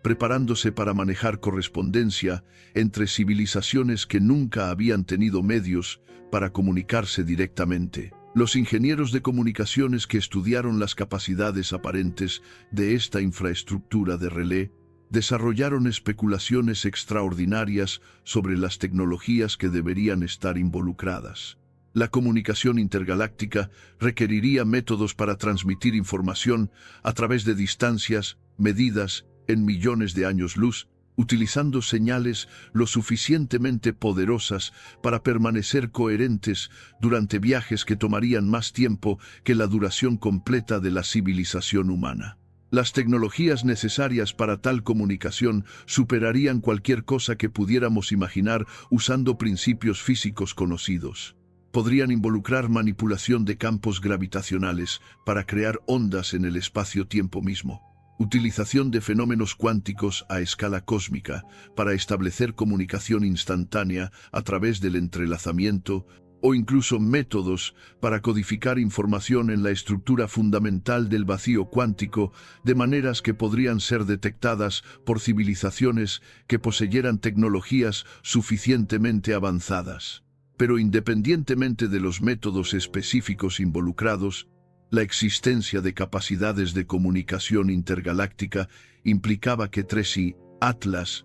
preparándose para manejar correspondencia entre civilizaciones que nunca habían tenido medios para comunicarse directamente. Los ingenieros de comunicaciones que estudiaron las capacidades aparentes de esta infraestructura de relé desarrollaron especulaciones extraordinarias sobre las tecnologías que deberían estar involucradas. La comunicación intergaláctica requeriría métodos para transmitir información a través de distancias medidas en millones de años luz, utilizando señales lo suficientemente poderosas para permanecer coherentes durante viajes que tomarían más tiempo que la duración completa de la civilización humana. Las tecnologías necesarias para tal comunicación superarían cualquier cosa que pudiéramos imaginar usando principios físicos conocidos. Podrían involucrar manipulación de campos gravitacionales para crear ondas en el espacio-tiempo mismo, utilización de fenómenos cuánticos a escala cósmica para establecer comunicación instantánea a través del entrelazamiento, o incluso métodos para codificar información en la estructura fundamental del vacío cuántico de maneras que podrían ser detectadas por civilizaciones que poseyeran tecnologías suficientemente avanzadas. Pero independientemente de los métodos específicos involucrados, la existencia de capacidades de comunicación intergaláctica implicaba que Tracy, Atlas,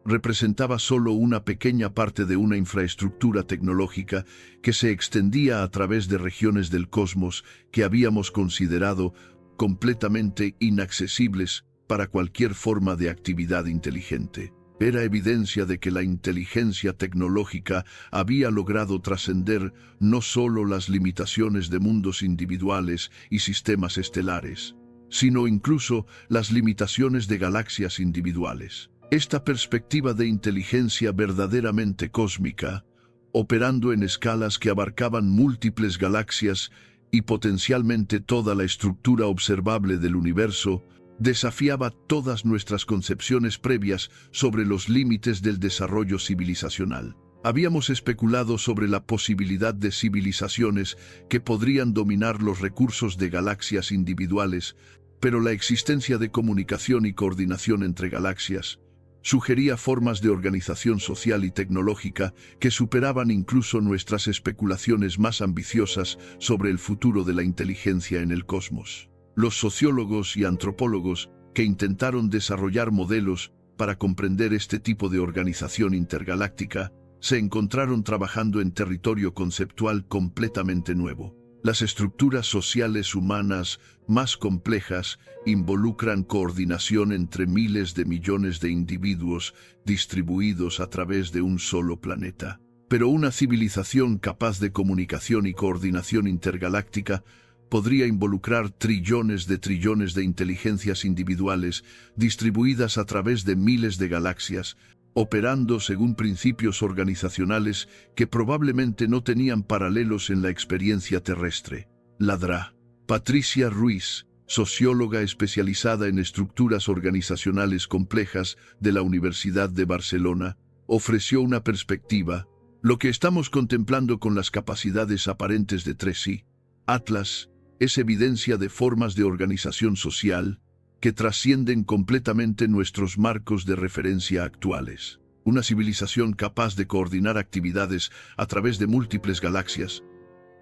representaba solo una pequeña parte de una infraestructura tecnológica que se extendía a través de regiones del cosmos que habíamos considerado completamente inaccesibles para cualquier forma de actividad inteligente. Era evidencia de que la inteligencia tecnológica había logrado trascender no solo las limitaciones de mundos individuales y sistemas estelares, sino incluso las limitaciones de galaxias individuales. Esta perspectiva de inteligencia verdaderamente cósmica, operando en escalas que abarcaban múltiples galaxias y potencialmente toda la estructura observable del universo, desafiaba todas nuestras concepciones previas sobre los límites del desarrollo civilizacional. Habíamos especulado sobre la posibilidad de civilizaciones que podrían dominar los recursos de galaxias individuales, pero la existencia de comunicación y coordinación entre galaxias sugería formas de organización social y tecnológica que superaban incluso nuestras especulaciones más ambiciosas sobre el futuro de la inteligencia en el cosmos. Los sociólogos y antropólogos que intentaron desarrollar modelos para comprender este tipo de organización intergaláctica se encontraron trabajando en territorio conceptual completamente nuevo. Las estructuras sociales humanas más complejas involucran coordinación entre miles de millones de individuos distribuidos a través de un solo planeta. Pero una civilización capaz de comunicación y coordinación intergaláctica podría involucrar trillones de inteligencias individuales distribuidas a través de miles de galaxias, operando según principios organizacionales que probablemente no tenían paralelos en la experiencia terrestre. Ladrá. Patricia Ruiz, socióloga especializada en estructuras organizacionales complejas de la Universidad de Barcelona, ofreció una perspectiva. Lo que estamos contemplando con las capacidades aparentes de Tracy, Atlas, es evidencia de formas de organización social que trascienden completamente nuestros marcos de referencia actuales. Una civilización capaz de coordinar actividades a través de múltiples galaxias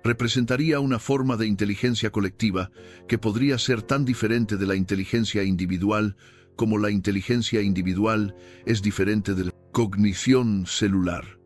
representaría una forma de inteligencia colectiva que podría ser tan diferente de la inteligencia individual como la inteligencia individual es diferente de la cognición celular.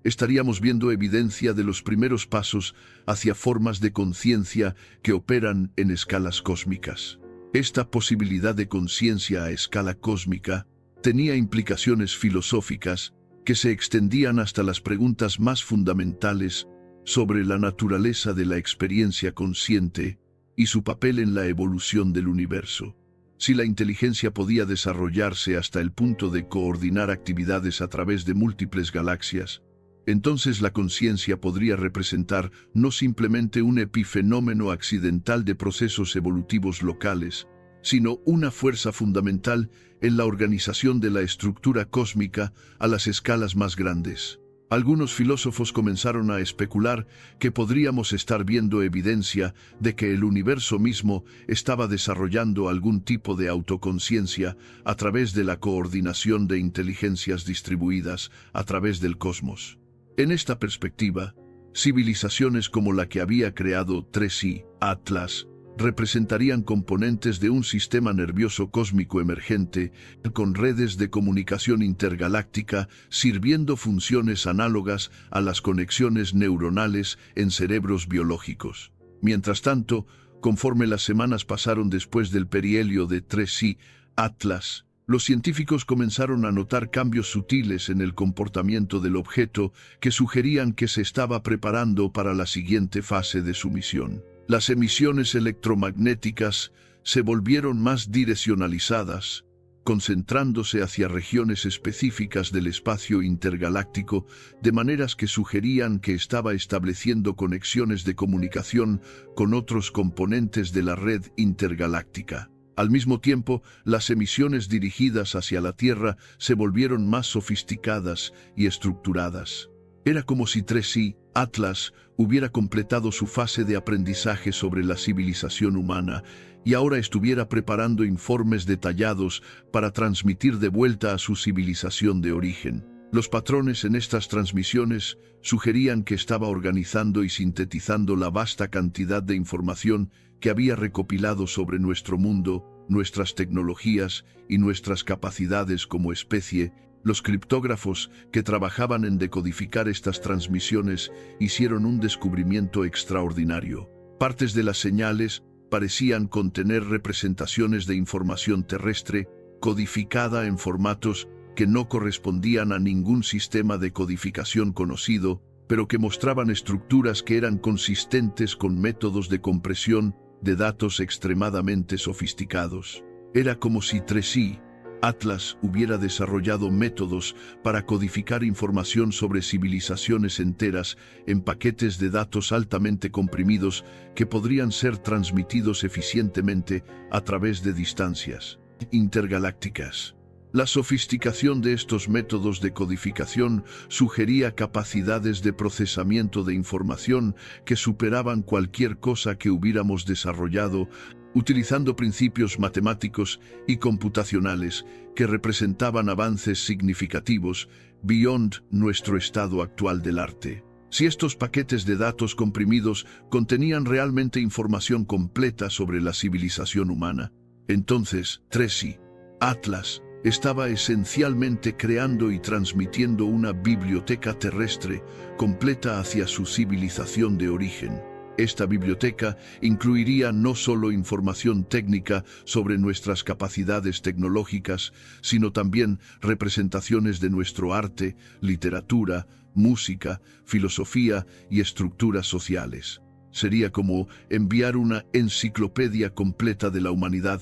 Estaríamos viendo evidencia de los primeros pasos hacia formas de conciencia que operan en escalas cósmicas. Esta posibilidad de conciencia a escala cósmica tenía implicaciones filosóficas que se extendían hasta las preguntas más fundamentales sobre la naturaleza de la experiencia consciente y su papel en la evolución del universo. Si la inteligencia podía desarrollarse hasta el punto de coordinar actividades a través de múltiples galaxias, entonces la conciencia podría representar no simplemente un epifenómeno accidental de procesos evolutivos locales, sino una fuerza fundamental en la organización de la estructura cósmica a las escalas más grandes. Algunos filósofos comenzaron a especular que podríamos estar viendo evidencia de que el universo mismo estaba desarrollando algún tipo de autoconciencia a través de la coordinación de inteligencias distribuidas a través del cosmos. En esta perspectiva, Civilizaciones como la que había creado 3i, Atlas, representarían componentes de un sistema nervioso cósmico emergente con redes de comunicación intergaláctica sirviendo funciones análogas a las conexiones neuronales en cerebros biológicos. Mientras tanto, conforme las semanas pasaron después del perihelio de 3i, Atlas, los científicos comenzaron a notar cambios sutiles en el comportamiento del objeto que sugerían que se estaba preparando para la siguiente fase de su misión. Las emisiones electromagnéticas se volvieron más direccionalizadas, concentrándose hacia regiones específicas del espacio intergaláctico, de maneras que sugerían que estaba estableciendo conexiones de comunicación con otros componentes de la red intergaláctica. Al mismo tiempo, las emisiones dirigidas hacia la Tierra se volvieron más sofisticadas y estructuradas. Era como si 3i, Atlas, hubiera completado su fase de aprendizaje sobre la civilización humana y ahora estuviera preparando informes detallados para transmitir de vuelta a su civilización de origen. Los patrones en estas transmisiones sugerían que estaba organizando y sintetizando la vasta cantidad de información que había recopilado sobre nuestro mundo, nuestras tecnologías y nuestras capacidades como especie. Los criptógrafos que trabajaban en decodificar estas transmisiones hicieron un descubrimiento extraordinario. Partes de las señales parecían contener representaciones de información terrestre codificada en formatos que no correspondían a ningún sistema de codificación conocido, pero que mostraban estructuras que eran consistentes con métodos de compresión de datos extremadamente sofisticados. Era como si 3i, Atlas, hubiera desarrollado métodos para codificar información sobre civilizaciones enteras en paquetes de datos altamente comprimidos que podrían ser transmitidos eficientemente a través de distancias intergalácticas. La sofisticación de estos métodos de codificación sugería capacidades de procesamiento de información que superaban cualquier cosa que hubiéramos desarrollado, utilizando principios matemáticos y computacionales que representaban avances significativos beyond nuestro estado actual del arte. Si estos paquetes de datos comprimidos contenían realmente información completa sobre la civilización humana, entonces 3i, Atlas, estaba esencialmente creando y transmitiendo una biblioteca terrestre completa hacia su civilización de origen. Esta biblioteca incluiría no solo información técnica sobre nuestras capacidades tecnológicas, sino también representaciones de nuestro arte, literatura, música, filosofía y estructuras sociales. Sería como enviar una enciclopedia completa de la humanidad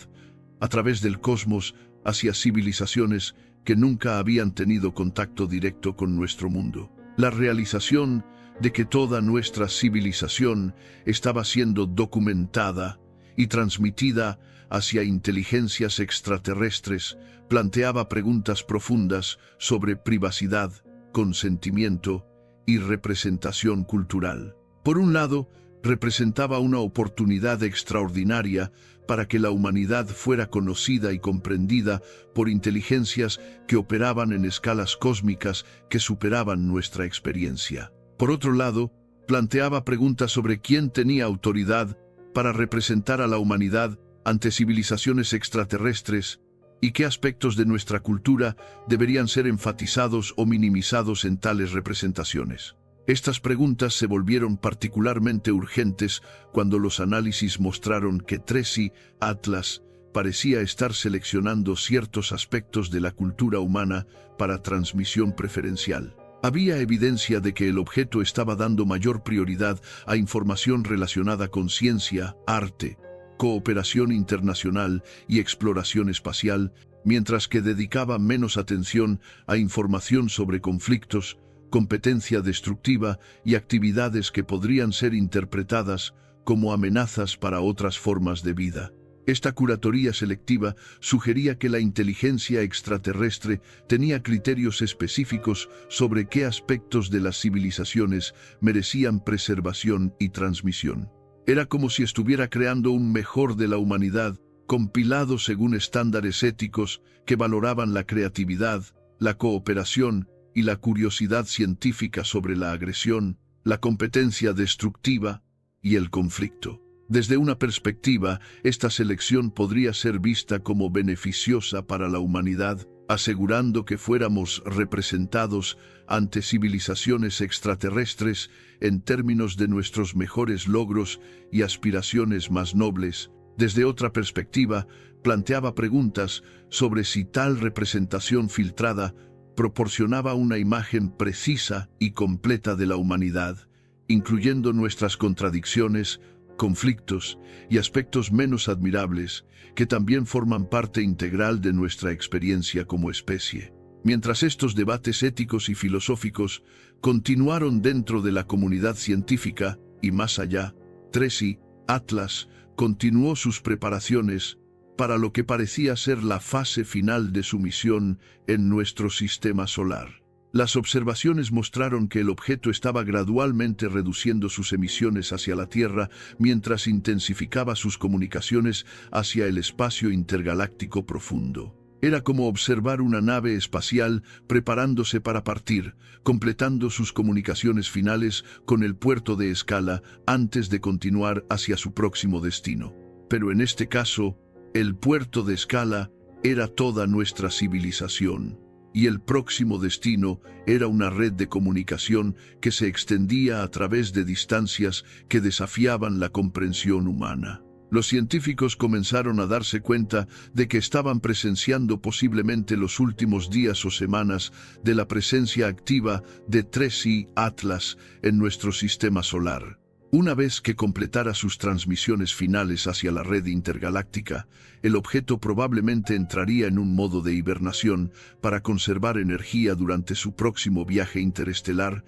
a través del cosmos hacia civilizaciones que nunca habían tenido contacto directo con nuestro mundo. La realización de que toda nuestra civilización estaba siendo documentada y transmitida hacia inteligencias extraterrestres planteaba preguntas profundas sobre privacidad, consentimiento y representación cultural. Por un lado, representaba una oportunidad extraordinaria para que la humanidad fuera conocida y comprendida por inteligencias que operaban en escalas cósmicas que superaban nuestra experiencia. Por otro lado, planteaba preguntas sobre quién tenía autoridad para representar a la humanidad ante civilizaciones extraterrestres y qué aspectos de nuestra cultura deberían ser enfatizados o minimizados en tales representaciones. Estas preguntas se volvieron particularmente urgentes cuando los análisis mostraron que 3i, Atlas, parecía estar seleccionando ciertos aspectos de la cultura humana para transmisión preferencial. Había evidencia de que el objeto estaba dando mayor prioridad a información relacionada con ciencia, arte, cooperación internacional y exploración espacial, mientras que dedicaba menos atención a información sobre conflictos, competencia destructiva y actividades que podrían ser interpretadas como amenazas para otras formas de vida. Esta curatoría selectiva sugería que la inteligencia extraterrestre tenía criterios específicos sobre qué aspectos de las civilizaciones merecían preservación y transmisión. Era como si estuviera creando un mejor de la humanidad, compilado según estándares éticos que valoraban la creatividad, la cooperación y la curiosidad científica sobre la agresión, la competencia destructiva y el conflicto. Desde una perspectiva, esta selección podría ser vista como beneficiosa para la humanidad, asegurando que fuéramos representados ante civilizaciones extraterrestres en términos de nuestros mejores logros y aspiraciones más nobles. Desde otra perspectiva, planteaba preguntas sobre si tal representación filtrada proporcionaba una imagen precisa y completa de la humanidad, incluyendo nuestras contradicciones, conflictos y aspectos menos admirables que también forman parte integral de nuestra experiencia como especie. Mientras estos debates éticos y filosóficos continuaron dentro de la comunidad científica y más allá, Tracy Atlas continuó sus preparaciones para lo que parecía ser la fase final de su misión en nuestro sistema solar. Las observaciones mostraron que el objeto estaba gradualmente reduciendo sus emisiones hacia la Tierra mientras intensificaba sus comunicaciones hacia el espacio intergaláctico profundo. Era como observar una nave espacial preparándose para partir, completando sus comunicaciones finales con el puerto de escala antes de continuar hacia su próximo destino. Pero en este caso, el puerto de escala era toda nuestra civilización, y el próximo destino era una red de comunicación que se extendía a través de distancias que desafiaban la comprensión humana. Los científicos comenzaron a darse cuenta de que estaban presenciando posiblemente los últimos días o semanas de la presencia activa de Tracy Atlas en nuestro sistema solar. Una vez que completara sus transmisiones finales hacia la red intergaláctica, el objeto probablemente entraría en un modo de hibernación para conservar energía durante su próximo viaje interestelar,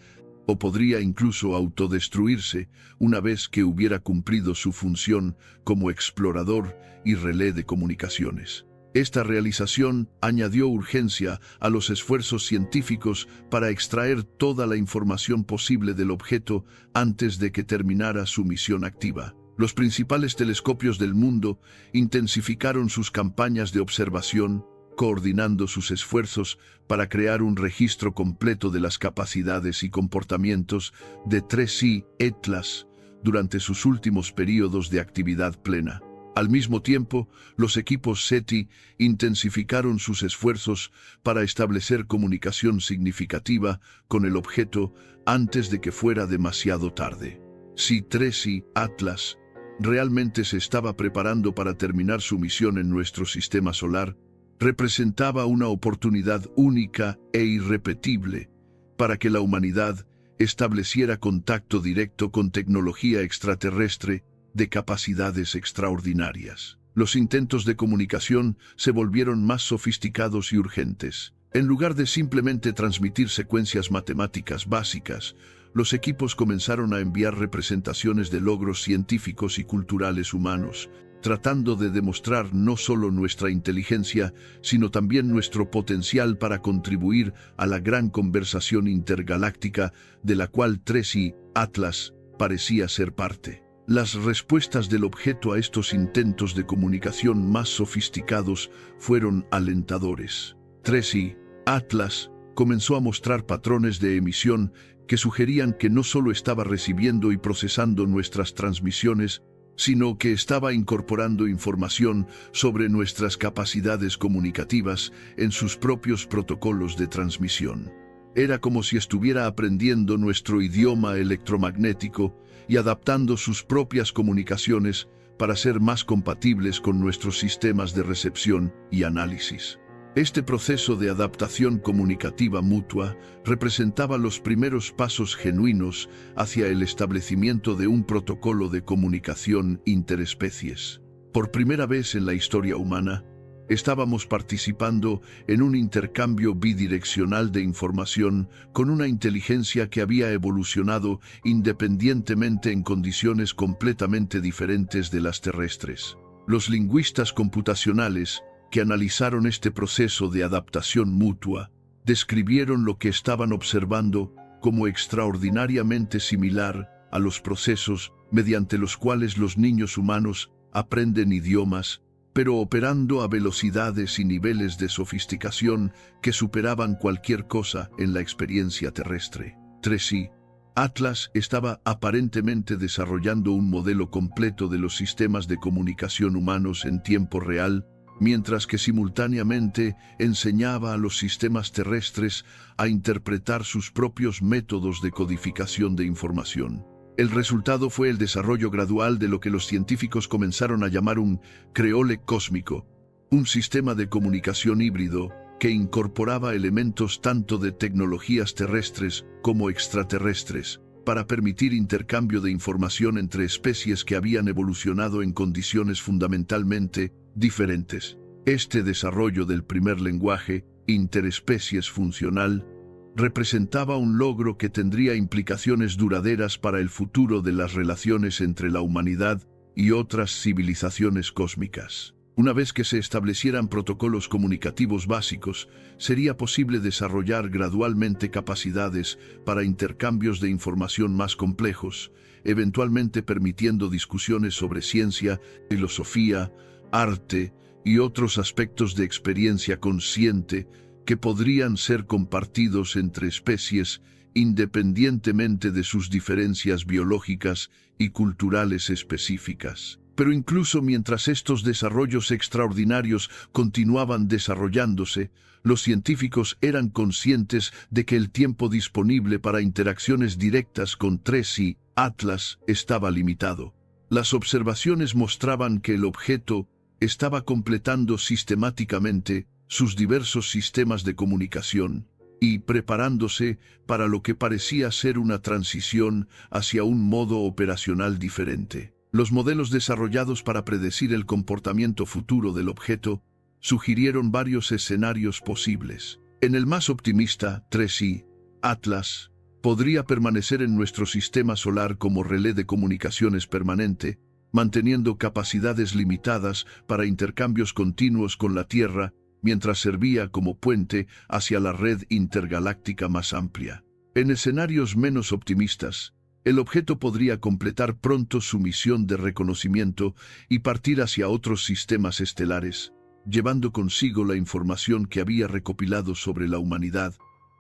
o podría incluso autodestruirse una vez que hubiera cumplido su función como explorador y relé de comunicaciones. Esta realización añadió urgencia a los esfuerzos científicos para extraer toda la información posible del objeto antes de que terminara su misión activa. Los principales telescopios del mundo intensificaron sus campañas de observación, coordinando sus esfuerzos para crear un registro completo de las capacidades y comportamientos de Tracy Atlas durante sus últimos períodos de actividad plena. Al mismo tiempo, los equipos SETI intensificaron sus esfuerzos para establecer comunicación significativa con el objeto antes de que fuera demasiado tarde. Si Tracy Atlas realmente se estaba preparando para terminar su misión en nuestro sistema solar, representaba una oportunidad única e irrepetible para que la humanidad estableciera contacto directo con tecnología extraterrestre de capacidades extraordinarias. Los intentos de comunicación se volvieron más sofisticados y urgentes. En lugar de simplemente transmitir secuencias matemáticas básicas, los equipos comenzaron a enviar representaciones de logros científicos y culturales humanos, tratando de demostrar no solo nuestra inteligencia, sino también nuestro potencial para contribuir a la gran conversación intergaláctica de la cual Tracy Atlas parecía ser parte. Las respuestas del objeto a estos intentos de comunicación más sofisticados fueron alentadores. Tracy Atlas comenzó a mostrar patrones de emisión que sugerían que no solo estaba recibiendo y procesando nuestras transmisiones, sino que estaba incorporando información sobre nuestras capacidades comunicativas en sus propios protocolos de transmisión. Era como si estuviera aprendiendo nuestro idioma electromagnético y adaptando sus propias comunicaciones para ser más compatibles con nuestros sistemas de recepción y análisis. Este proceso de adaptación comunicativa mutua representaba los primeros pasos genuinos hacia el establecimiento de un protocolo de comunicación interespecies. Por primera vez en la historia humana, estábamos participando en un intercambio bidireccional de información con una inteligencia que había evolucionado independientemente en condiciones completamente diferentes de las terrestres. Los lingüistas computacionales que analizaron este proceso de adaptación mutua describieron lo que estaban observando como extraordinariamente similar a los procesos mediante los cuales los niños humanos aprenden idiomas, pero operando a velocidades y niveles de sofisticación que superaban cualquier cosa en la experiencia terrestre. Tracy Atlas estaba aparentemente desarrollando un modelo completo de los sistemas de comunicación humanos en tiempo real, mientras que simultáneamente enseñaba a los sistemas terrestres a interpretar sus propios métodos de codificación de información. El resultado fue el desarrollo gradual de lo que los científicos comenzaron a llamar un creole cósmico, un sistema de comunicación híbrido que incorporaba elementos tanto de tecnologías terrestres como extraterrestres, para permitir intercambio de información entre especies que habían evolucionado en condiciones fundamentalmente diferentes. Este desarrollo del primer lenguaje, interespecies funcional, representaba un logro que tendría implicaciones duraderas para el futuro de las relaciones entre la humanidad y otras civilizaciones cósmicas. Una vez que se establecieran protocolos comunicativos básicos, sería posible desarrollar gradualmente capacidades para intercambios de información más complejos, eventualmente permitiendo discusiones sobre ciencia, filosofía, arte y otros aspectos de experiencia consciente que podrían ser compartidos entre especies independientemente de sus diferencias biológicas y culturales específicas. Pero incluso mientras estos desarrollos extraordinarios continuaban desarrollándose, los científicos eran conscientes de que el tiempo disponible para interacciones directas con 3i Atlas estaba limitado. Las observaciones mostraban que el objeto estaba completando sistemáticamente sus diversos sistemas de comunicación y preparándose para lo que parecía ser una transición hacia un modo operacional diferente. Los modelos desarrollados para predecir el comportamiento futuro del objeto sugirieron varios escenarios posibles. En el más optimista, 3i Atlas podría permanecer en nuestro sistema solar como relé de comunicaciones permanente, manteniendo capacidades limitadas para intercambios continuos con la Tierra, mientras servía como puente hacia la red intergaláctica más amplia. En escenarios menos optimistas, el objeto podría completar pronto su misión de reconocimiento y partir hacia otros sistemas estelares, llevando consigo la información que había recopilado sobre la humanidad,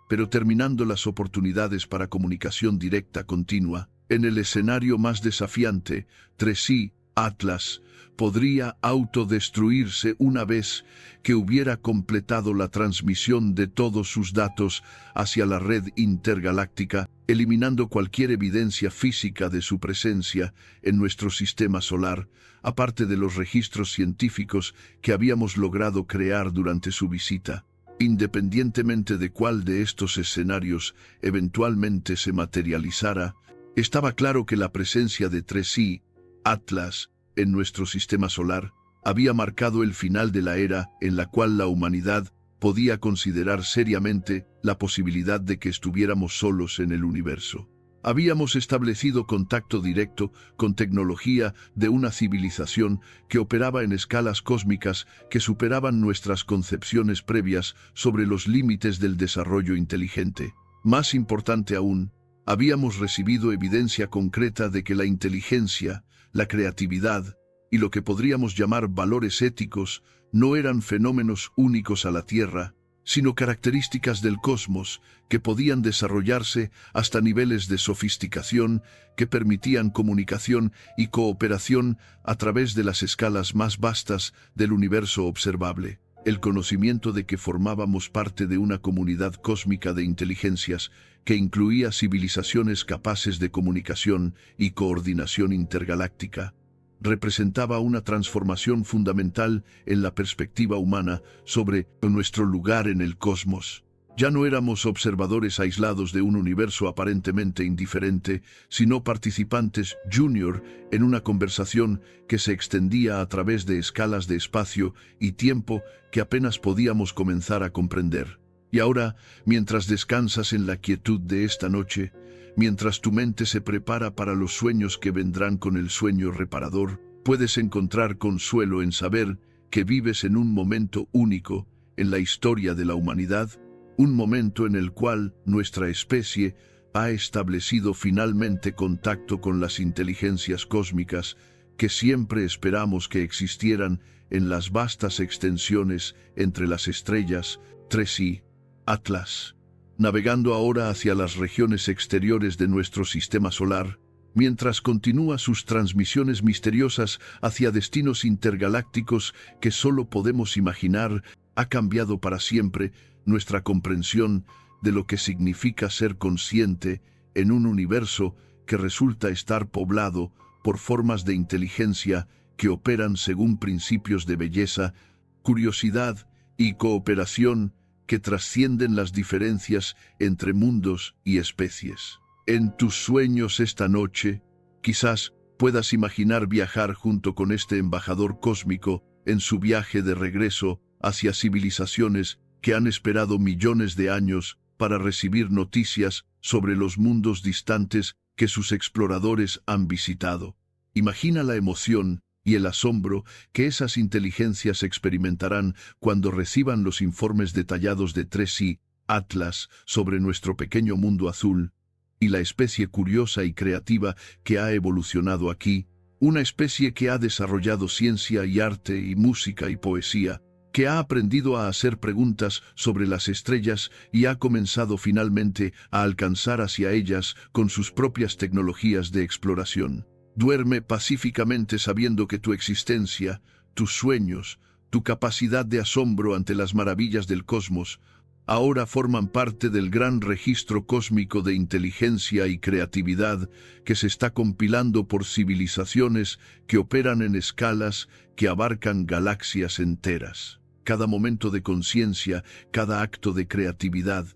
pero terminando las oportunidades para comunicación directa continua. En el escenario más desafiante, 3i Atlas podría autodestruirse una vez que hubiera completado la transmisión de todos sus datos hacia la red intergaláctica, eliminando cualquier evidencia física de su presencia en nuestro sistema solar, aparte de los registros científicos que habíamos logrado crear durante su visita. Independientemente de cuál de estos escenarios eventualmente se materializara, estaba claro que la presencia de 3i Atlas en nuestro sistema solar había marcado el final de la era en la cual la humanidad podía considerar seriamente la posibilidad de que estuviéramos solos en el universo. Habíamos establecido contacto directo con tecnología de una civilización que operaba en escalas cósmicas que superaban nuestras concepciones previas sobre los límites del desarrollo inteligente. Más importante aún, habíamos recibido evidencia concreta de que la inteligencia, la creatividad y lo que podríamos llamar valores éticos no eran fenómenos únicos a la Tierra, sino características del cosmos que podían desarrollarse hasta niveles de sofisticación que permitían comunicación y cooperación a través de las escalas más vastas del universo observable. El conocimiento de que formábamos parte de una comunidad cósmica de inteligencias que incluía civilizaciones capaces de comunicación y coordinación intergaláctica, representaba una transformación fundamental en la perspectiva humana sobre nuestro lugar en el cosmos. Ya no éramos observadores aislados de un universo aparentemente indiferente, sino participantes junior en una conversación que se extendía a través de escalas de espacio y tiempo que apenas podíamos comenzar a comprender. Y ahora, mientras descansas en la quietud de esta noche, mientras tu mente se prepara para los sueños que vendrán con el sueño reparador, puedes encontrar consuelo en saber que vives en un momento único en la historia de la humanidad, un momento en el cual nuestra especie ha establecido finalmente contacto con las inteligencias cósmicas que siempre esperamos que existieran en las vastas extensiones entre las estrellas. 3i Atlas. navegando ahora hacia las regiones exteriores de nuestro sistema solar, mientras continúa sus transmisiones misteriosas hacia destinos intergalácticos que solo podemos imaginar. Ha cambiado para siempre nuestra comprensión de lo que significa ser consciente en un universo que resulta estar poblado por formas de inteligencia que operan según principios de belleza, curiosidad y cooperación que trascienden las diferencias entre mundos y especies. En tus sueños esta noche, quizás puedas imaginar viajar junto con este embajador cósmico en su viaje de regreso hacia civilizaciones que han esperado millones de años para recibir noticias sobre los mundos distantes que sus exploradores han visitado. Imagina la emoción y el asombro que esas inteligencias experimentarán cuando reciban los informes detallados de 3i Atlas sobre nuestro pequeño mundo azul y la especie curiosa y creativa que ha evolucionado aquí, una especie que ha desarrollado ciencia y arte y música y poesía, que ha aprendido a hacer preguntas sobre las estrellas y ha comenzado finalmente a alcanzar hacia ellas con sus propias tecnologías de exploración. Duerme pacíficamente sabiendo que tu existencia, tus sueños, tu capacidad de asombro ante las maravillas del cosmos, ahora forman parte del gran registro cósmico de inteligencia y creatividad que se está compilando por civilizaciones que operan en escalas que abarcan galaxias enteras. Cada momento de conciencia, cada acto de creatividad,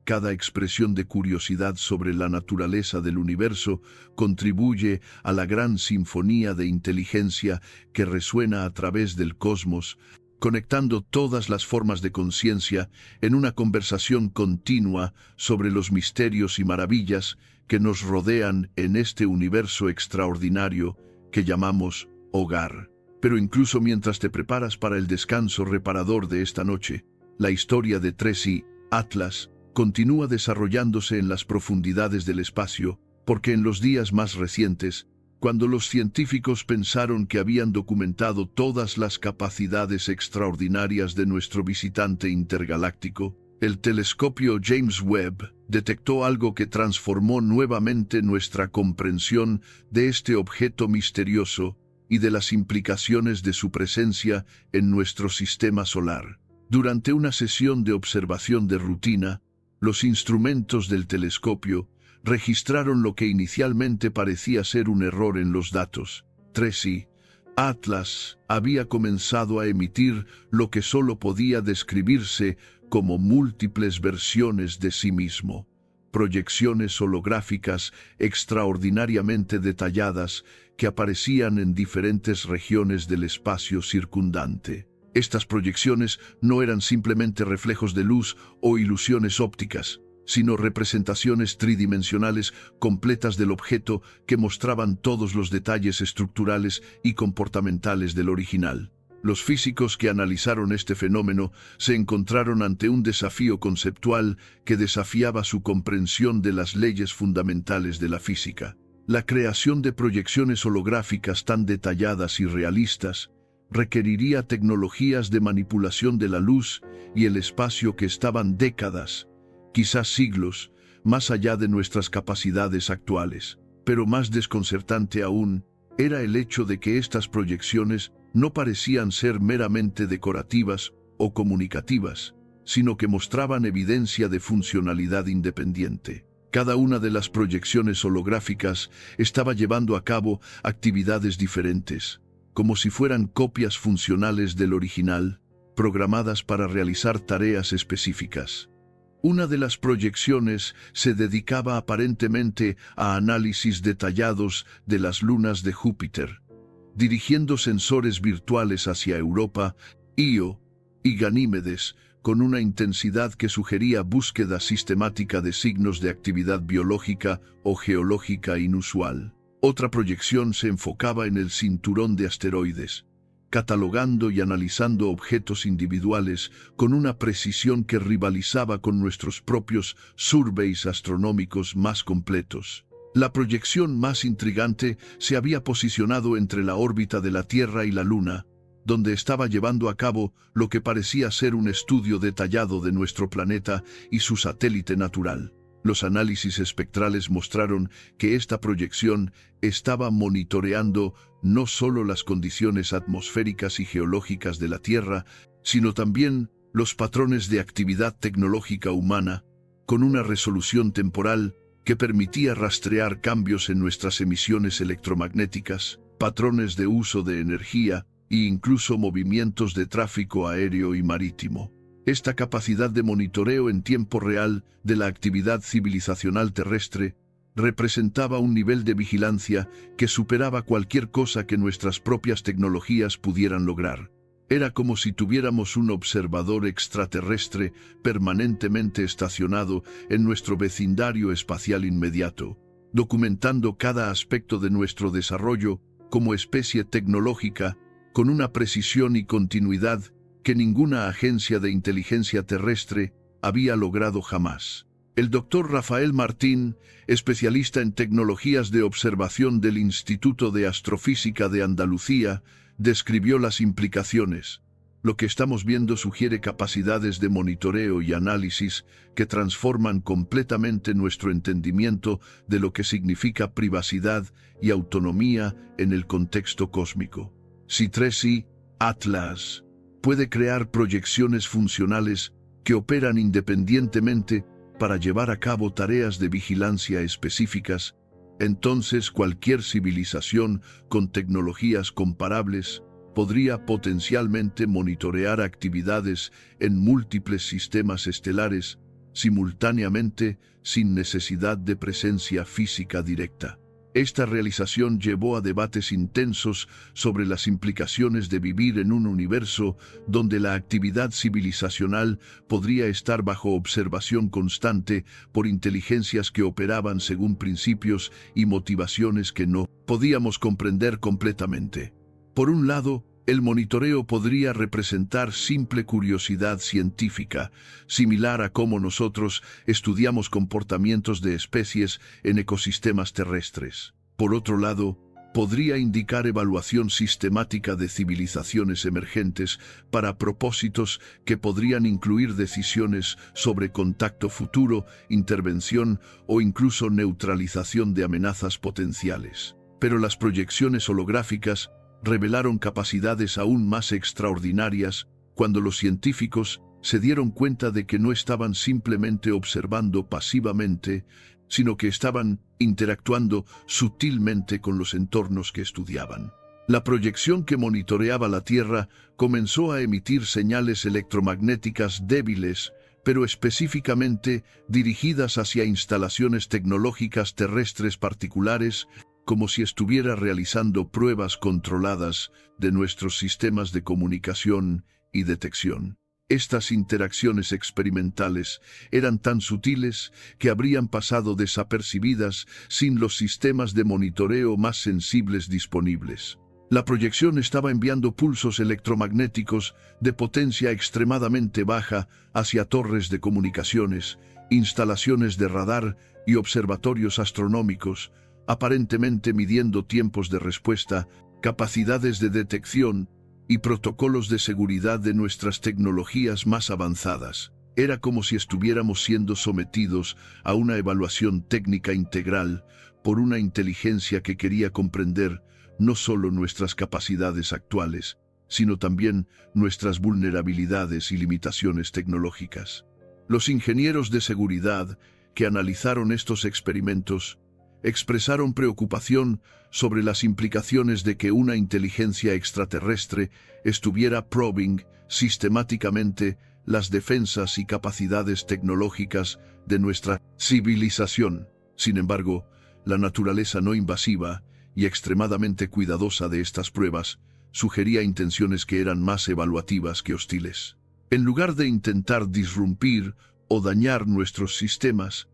cada expresión de curiosidad sobre la naturaleza del universo contribuye a la gran sinfonía de inteligencia que resuena a través del cosmos, conectando todas las formas de conciencia en una conversación continua sobre los misterios y maravillas que nos rodean en este universo extraordinario que llamamos hogar. Pero incluso mientras te preparas para el descanso reparador de esta noche, la historia de 3i Atlas continúa desarrollándose en las profundidades del espacio, porque en los días más recientes, cuando los científicos pensaron que habían documentado todas las capacidades extraordinarias de nuestro visitante intergaláctico, el telescopio James Webb detectó algo que transformó nuevamente nuestra comprensión de este objeto misterioso y de las implicaciones de su presencia en nuestro sistema solar. Durante una sesión de observación de rutina, los instrumentos del telescopio registraron lo que inicialmente parecía ser un error en los datos. 3i Atlas había comenzado a emitir lo que solo podía describirse como múltiples versiones de sí mismo, proyecciones holográficas extraordinariamente detalladas que aparecían en diferentes regiones del espacio circundante. Estas proyecciones no eran simplemente reflejos de luz o ilusiones ópticas, sino representaciones tridimensionales completas del objeto que mostraban todos los detalles estructurales y comportamentales del original. Los físicos que analizaron este fenómeno se encontraron ante un desafío conceptual que desafiaba su comprensión de las leyes fundamentales de la física. La creación de proyecciones holográficas tan detalladas y realistas requeriría tecnologías de manipulación de la luz y el espacio que estaban décadas, quizás siglos, más allá de nuestras capacidades actuales. Pero más desconcertante aún era el hecho de que estas proyecciones no parecían ser meramente decorativas o comunicativas, sino que mostraban evidencia de funcionalidad independiente. Cada una de las proyecciones holográficas estaba llevando a cabo actividades diferentes, como si fueran copias funcionales del original, programadas para realizar tareas específicas. Una de las proyecciones se dedicaba aparentemente a análisis detallados de las lunas de Júpiter, dirigiendo sensores virtuales hacia Europa, Io y Ganímedes, con una intensidad que sugería búsqueda sistemática de signos de actividad biológica o geológica inusual. Otra proyección se enfocaba en el cinturón de asteroides, catalogando y analizando objetos individuales con una precisión que rivalizaba con nuestros propios surveys astronómicos más completos. La proyección más intrigante se había posicionado entre la órbita de la Tierra y la Luna, donde estaba llevando a cabo lo que parecía ser un estudio detallado de nuestro planeta y su satélite natural. Los análisis espectrales mostraron que esta proyección estaba monitoreando no solo las condiciones atmosféricas y geológicas de la Tierra, sino también los patrones de actividad tecnológica humana, con una resolución temporal que permitía rastrear cambios en nuestras emisiones electromagnéticas, patrones de uso de energía e incluso movimientos de tráfico aéreo y marítimo. Esta capacidad de monitoreo en tiempo real de la actividad civilizacional terrestre representaba un nivel de vigilancia que superaba cualquier cosa que nuestras propias tecnologías pudieran lograr. Era como si tuviéramos un observador extraterrestre permanentemente estacionado en nuestro vecindario espacial inmediato, documentando cada aspecto de nuestro desarrollo como especie tecnológica con una precisión y continuidad que ninguna agencia de inteligencia terrestre había logrado jamás. El doctor Rafael Martín, especialista en tecnologías de observación del Instituto de Astrofísica de Andalucía, describió las implicaciones. Lo que estamos viendo sugiere capacidades de monitoreo y análisis que transforman completamente nuestro entendimiento de lo que significa privacidad y autonomía en el contexto cósmico. C3I Atlas puede crear proyecciones funcionales que operan independientemente para llevar a cabo tareas de vigilancia específicas. Entonces cualquier civilización con tecnologías comparables podría potencialmente monitorear actividades en múltiples sistemas estelares simultáneamente sin necesidad de presencia física directa. Esta realización llevó a debates intensos sobre las implicaciones de vivir en un universo donde la actividad civilizacional podría estar bajo observación constante por inteligencias que operaban según principios y motivaciones que no podíamos comprender completamente. Por un lado, el monitoreo podría representar simple curiosidad científica, similar a cómo nosotros estudiamos comportamientos de especies en ecosistemas terrestres. Por otro lado, podría indicar evaluación sistemática de civilizaciones emergentes para propósitos que podrían incluir decisiones sobre contacto futuro, intervención o incluso neutralización de amenazas potenciales. Pero las proyecciones holográficas revelaron capacidades aún más extraordinarias cuando los científicos se dieron cuenta de que no estaban simplemente observando pasivamente, sino que estaban interactuando sutilmente con los entornos que estudiaban. La proyección que monitoreaba la Tierra comenzó a emitir señales electromagnéticas débiles, pero específicamente dirigidas hacia instalaciones tecnológicas terrestres particulares, como si estuviera realizando pruebas controladas de nuestros sistemas de comunicación y detección. Estas interacciones experimentales eran tan sutiles que habrían pasado desapercibidas sin los sistemas de monitoreo más sensibles disponibles. La proyección estaba enviando pulsos electromagnéticos de potencia extremadamente baja hacia torres de comunicaciones, instalaciones de radar y observatorios astronómicos, aparentemente midiendo tiempos de respuesta, capacidades de detección y protocolos de seguridad de nuestras tecnologías más avanzadas. Era como si estuviéramos siendo sometidos a una evaluación técnica integral por una inteligencia que quería comprender no solo nuestras capacidades actuales, sino también nuestras vulnerabilidades y limitaciones tecnológicas. Los ingenieros de seguridad que analizaron estos experimentos expresaron preocupación sobre las implicaciones de que una inteligencia extraterrestre estuviera probing sistemáticamente las defensas y capacidades tecnológicas de nuestra civilización. Sin embargo, la naturaleza no invasiva y extremadamente cuidadosa de estas pruebas sugería intenciones que eran más evaluativas que hostiles. En lugar de intentar disrumpir o dañar nuestros sistemas,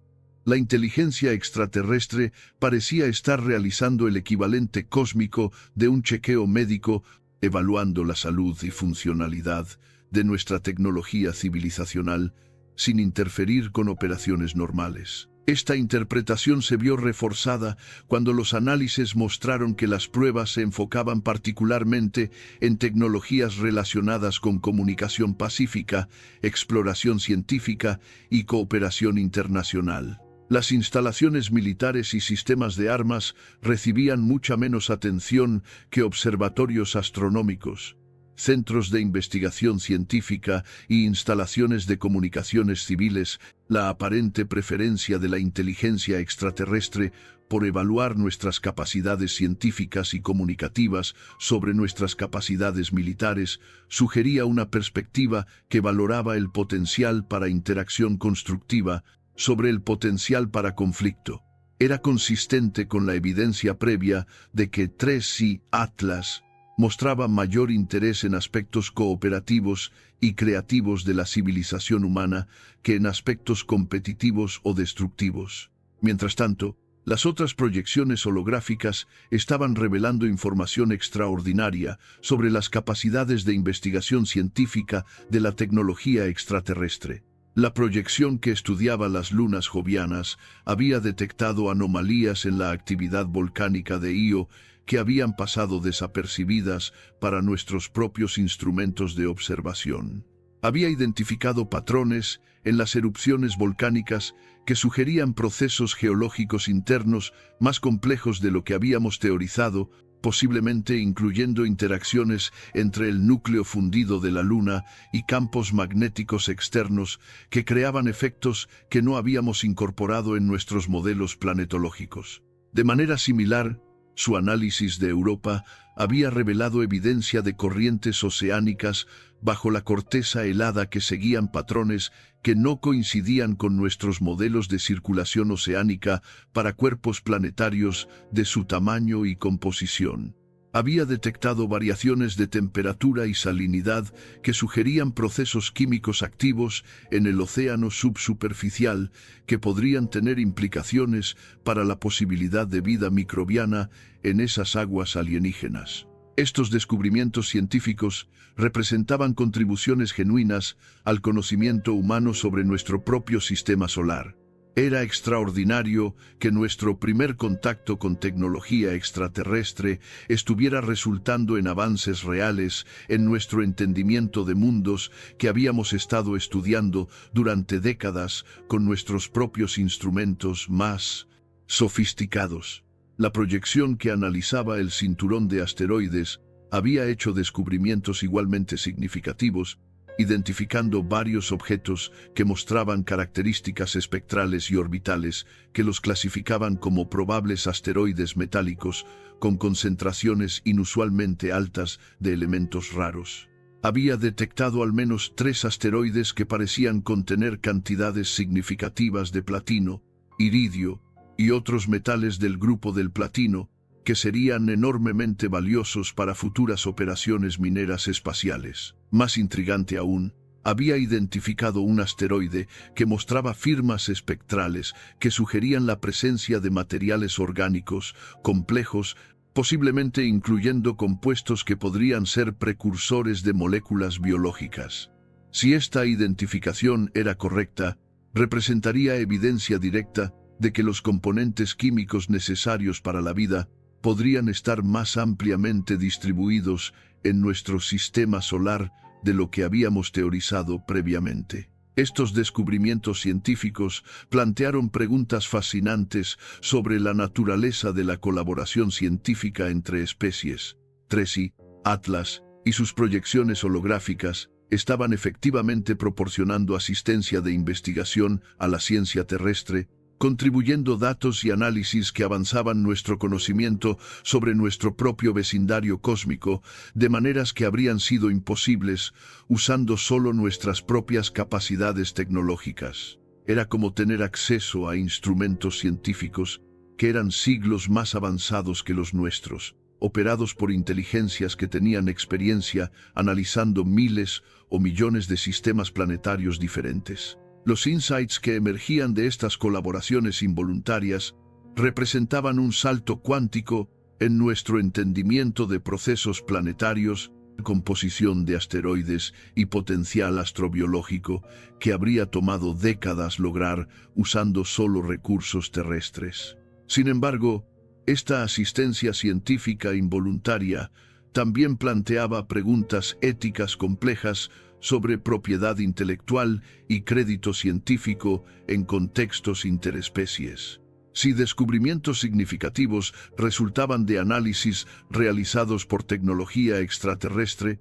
la inteligencia extraterrestre parecía estar realizando el equivalente cósmico de un chequeo médico, evaluando la salud y funcionalidad de nuestra tecnología civilizacional sin interferir con operaciones normales. Esta interpretación se vio reforzada cuando los análisis mostraron que las pruebas se enfocaban particularmente en tecnologías relacionadas con comunicación pacífica, exploración científica y cooperación internacional. Las instalaciones militares y sistemas de armas recibían mucha menos atención que observatorios astronómicos, centros de investigación científica y instalaciones de comunicaciones civiles. La aparente preferencia de la inteligencia extraterrestre por evaluar nuestras capacidades científicas y comunicativas sobre nuestras capacidades militares sugería una perspectiva que valoraba el potencial para interacción constructiva sobre el potencial para conflicto. Era consistente con la evidencia previa de que 3C Atlas mostraba mayor interés en aspectos cooperativos y creativos de la civilización humana que en aspectos competitivos o destructivos. Mientras tanto, las otras proyecciones holográficas estaban revelando información extraordinaria sobre las capacidades de investigación científica de la tecnología extraterrestre. La proyección que estudiaba las lunas jovianas había detectado anomalías en la actividad volcánica de Io que habían pasado desapercibidas para nuestros propios instrumentos de observación. Había identificado patrones en las erupciones volcánicas que sugerían procesos geológicos internos más complejos de lo que habíamos teorizado, posiblemente incluyendo interacciones entre el núcleo fundido de la Luna y campos magnéticos externos que creaban efectos que no habíamos incorporado en nuestros modelos planetológicos. De manera similar, su análisis de Europa había revelado evidencia de corrientes oceánicas bajo la corteza helada que seguían patrones que no coincidían con nuestros modelos de circulación oceánica para cuerpos planetarios de su tamaño y composición. Había detectado variaciones de temperatura y salinidad que sugerían procesos químicos activos en el océano subsuperficial que podrían tener implicaciones para la posibilidad de vida microbiana en esas aguas alienígenas. Estos descubrimientos científicos representaban contribuciones genuinas al conocimiento humano sobre nuestro propio sistema solar. Era extraordinario que nuestro primer contacto con tecnología extraterrestre estuviera resultando en avances reales en nuestro entendimiento de mundos que habíamos estado estudiando durante décadas con nuestros propios instrumentos más sofisticados. La proyección que analizaba el cinturón de asteroides había hecho descubrimientos igualmente significativos, identificando varios objetos que mostraban características espectrales y orbitales que los clasificaban como probables asteroides metálicos con concentraciones inusualmente altas de elementos raros. Había detectado al menos 3 asteroides que parecían contener cantidades significativas de platino, iridio y otros metales del grupo del platino que serían enormemente valiosos para futuras operaciones mineras espaciales. Más intrigante aún, había identificado un asteroide que mostraba firmas espectrales que sugerían la presencia de materiales orgánicos complejos, posiblemente incluyendo compuestos que podrían ser precursores de moléculas biológicas. Si esta identificación era correcta, representaría evidencia directa de que los componentes químicos necesarios para la vida podrían estar más ampliamente distribuidos en nuestro sistema solar de lo que habíamos teorizado previamente. Estos descubrimientos científicos plantearon preguntas fascinantes sobre la naturaleza de la colaboración científica entre especies. 3C Atlas y sus proyecciones holográficas estaban efectivamente proporcionando asistencia de investigación a la ciencia terrestre, contribuyendo datos y análisis que avanzaban nuestro conocimiento sobre nuestro propio vecindario cósmico de maneras que habrían sido imposibles usando solo nuestras propias capacidades tecnológicas. Era como tener acceso a instrumentos científicos que eran siglos más avanzados que los nuestros, operados por inteligencias que tenían experiencia analizando miles o millones de sistemas planetarios diferentes. Los insights que emergían de estas colaboraciones involuntarias representaban un salto cuántico en nuestro entendimiento de procesos planetarios composición de asteroides y potencial astrobiológico que habría tomado décadas lograr usando solo recursos terrestres. Sin embargo, esta asistencia científica involuntaria también planteaba preguntas éticas complejas sobre propiedad intelectual y crédito científico en contextos interespecies. Si descubrimientos significativos resultaban de análisis realizados por tecnología extraterrestre,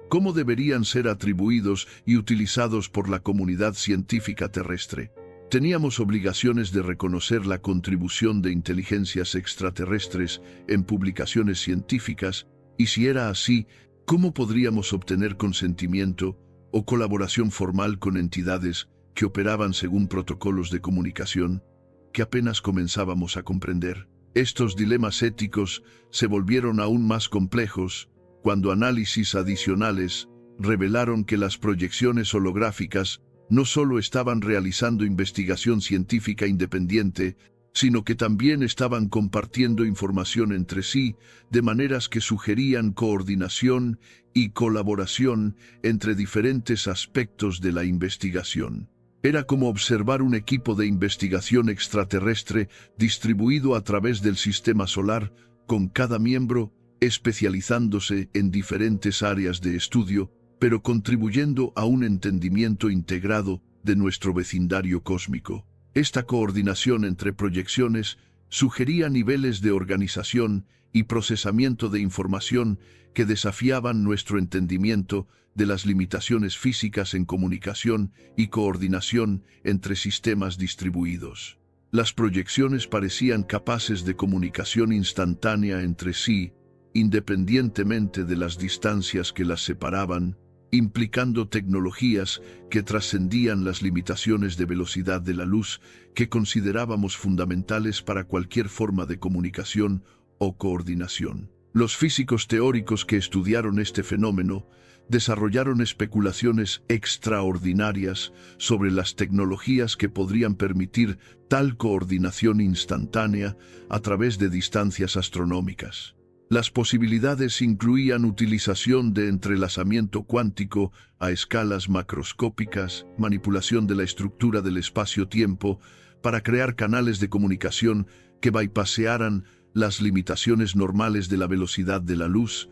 ¿cómo deberían ser atribuidos y utilizados por la comunidad científica terrestre? Teníamos obligaciones de reconocer la contribución de inteligencias extraterrestres en publicaciones científicas, y si era así, ¿cómo podríamos obtener consentimiento o colaboración formal con entidades que operaban según protocolos de comunicación que apenas comenzábamos a comprender? Estos dilemas éticos se volvieron aún más complejos cuando análisis adicionales revelaron que las proyecciones holográficas no solo estaban realizando investigación científica independiente, sino que también estaban compartiendo información entre sí de maneras que sugerían coordinación y colaboración entre diferentes aspectos de la investigación. Era como observar un equipo de investigación extraterrestre distribuido a través del sistema solar, con cada miembro especializándose en diferentes áreas de estudio, pero contribuyendo a un entendimiento integrado de nuestro vecindario cósmico. Esta coordinación entre proyecciones sugería niveles de organización y procesamiento de información que desafiaban nuestro entendimiento de las limitaciones físicas en comunicación y coordinación entre sistemas distribuidos. Las proyecciones parecían capaces de comunicación instantánea entre sí, independientemente de las distancias que las separaban, implicando tecnologías que trascendían las limitaciones de velocidad de la luz que considerábamos fundamentales para cualquier forma de comunicación o coordinación. Los físicos teóricos que estudiaron este fenómeno desarrollaron especulaciones extraordinarias sobre las tecnologías que podrían permitir tal coordinación instantánea a través de distancias astronómicas. Las posibilidades incluían utilización de entrelazamiento cuántico a escalas macroscópicas, manipulación de la estructura del espacio-tiempo para crear canales de comunicación que bypasearan las limitaciones normales de la velocidad de la luz,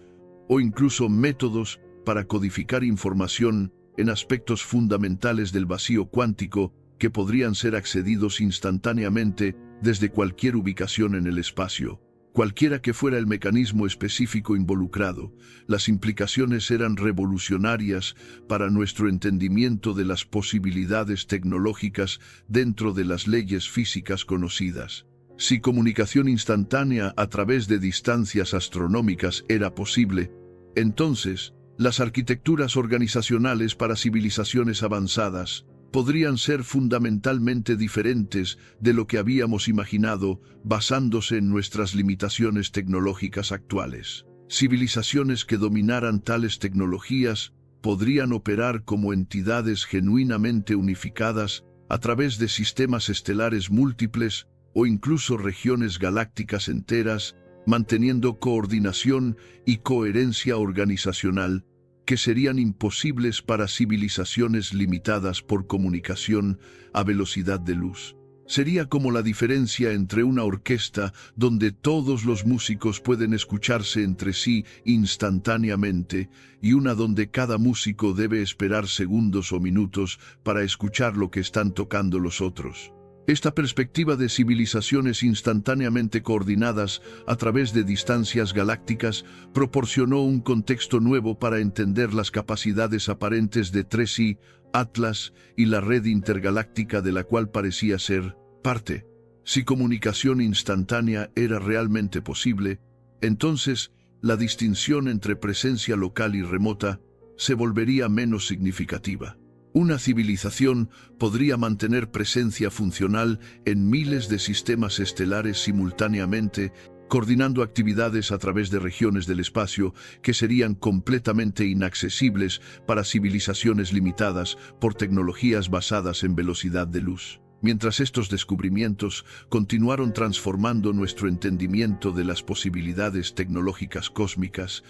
o incluso métodos para codificar información en aspectos fundamentales del vacío cuántico que podrían ser accedidos instantáneamente desde cualquier ubicación en el espacio. Cualquiera que fuera el mecanismo específico involucrado, las implicaciones eran revolucionarias para nuestro entendimiento de las posibilidades tecnológicas dentro de las leyes físicas conocidas. Si comunicación instantánea a través de distancias astronómicas era posible, entonces las arquitecturas organizacionales para civilizaciones avanzadas podrían ser fundamentalmente diferentes de lo que habíamos imaginado basándose en nuestras limitaciones tecnológicas actuales. Civilizaciones que dominaran tales tecnologías podrían operar como entidades genuinamente unificadas a través de sistemas estelares múltiples o incluso regiones galácticas enteras, manteniendo coordinación y coherencia organizacional que serían imposibles para civilizaciones limitadas por comunicación a velocidad de luz. Sería como la diferencia entre una orquesta donde todos los músicos pueden escucharse entre sí instantáneamente y una donde cada músico debe esperar segundos o minutos para escuchar lo que están tocando los otros. Esta perspectiva de civilizaciones instantáneamente coordinadas a través de distancias galácticas proporcionó un contexto nuevo para entender las capacidades aparentes de Tracy, Atlas y la red intergaláctica de la cual parecía ser parte. Si comunicación instantánea era realmente posible, entonces la distinción entre presencia local y remota se volvería menos significativa. Una civilización podría mantener presencia funcional en miles de sistemas estelares simultáneamente, coordinando actividades a través de regiones del espacio que serían completamente inaccesibles para civilizaciones limitadas por tecnologías basadas en velocidad de luz. Mientras estos descubrimientos continuaron transformando nuestro entendimiento de las posibilidades tecnológicas cósmicas,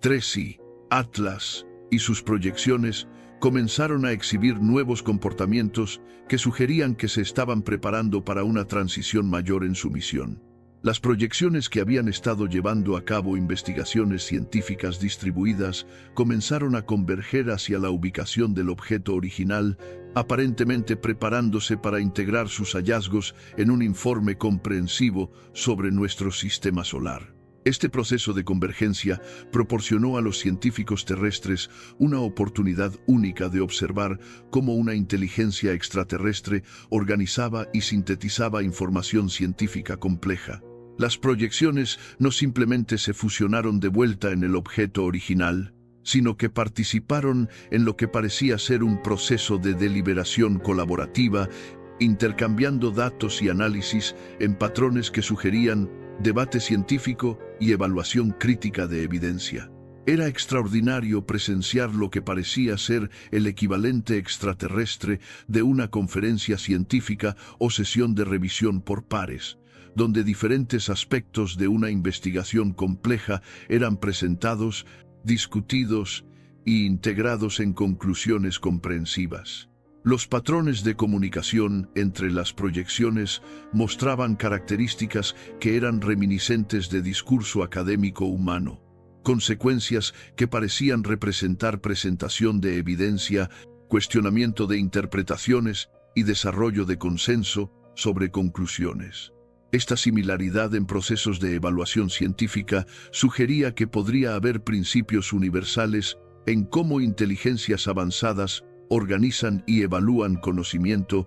Tracy Atlas y sus proyecciones comenzaron a exhibir nuevos comportamientos que sugerían que se estaban preparando para una transición mayor en su misión. Las proyecciones que habían estado llevando a cabo investigaciones científicas distribuidas comenzaron a converger hacia la ubicación del objeto original, aparentemente preparándose para integrar sus hallazgos en un informe comprensivo sobre nuestro sistema solar. Este proceso de convergencia proporcionó a los científicos terrestres una oportunidad única de observar cómo una inteligencia extraterrestre organizaba y sintetizaba información científica compleja. Las proyecciones no simplemente se fusionaron de vuelta en el objeto original, sino que participaron en lo que parecía ser un proceso de deliberación colaborativa, intercambiando datos y análisis en patrones que sugerían debate científico y evaluación crítica de evidencia. Era extraordinario presenciar lo que parecía ser el equivalente extraterrestre de una conferencia científica o sesión de revisión por pares, donde diferentes aspectos de una investigación compleja eran presentados, discutidos e integrados en conclusiones comprensivas. Los patrones de comunicación entre las proyecciones mostraban características que eran reminiscentes de discurso académico humano, consecuencias que parecían representar presentación de evidencia, cuestionamiento de interpretaciones y desarrollo de consenso sobre conclusiones. Esta similaridad en procesos de evaluación científica sugería que podría haber principios universales en cómo inteligencias avanzadas organizan y evalúan conocimiento,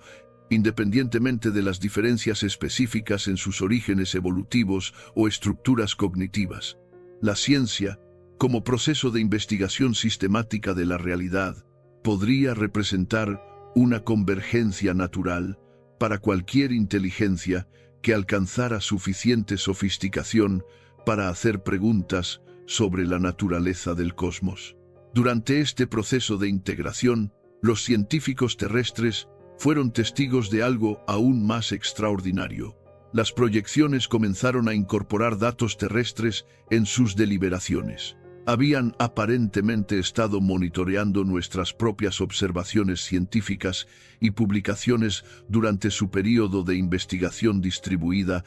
independientemente de las diferencias específicas en sus orígenes evolutivos o estructuras cognitivas. La ciencia, como proceso de investigación sistemática de la realidad, podría representar una convergencia natural para cualquier inteligencia que alcanzara suficiente sofisticación para hacer preguntas sobre la naturaleza del cosmos. Durante este proceso de integración, los científicos terrestres fueron testigos de algo aún más extraordinario. Las proyecciones comenzaron a incorporar datos terrestres en sus deliberaciones. Habían aparentemente estado monitoreando nuestras propias observaciones científicas y publicaciones durante su período de investigación distribuida,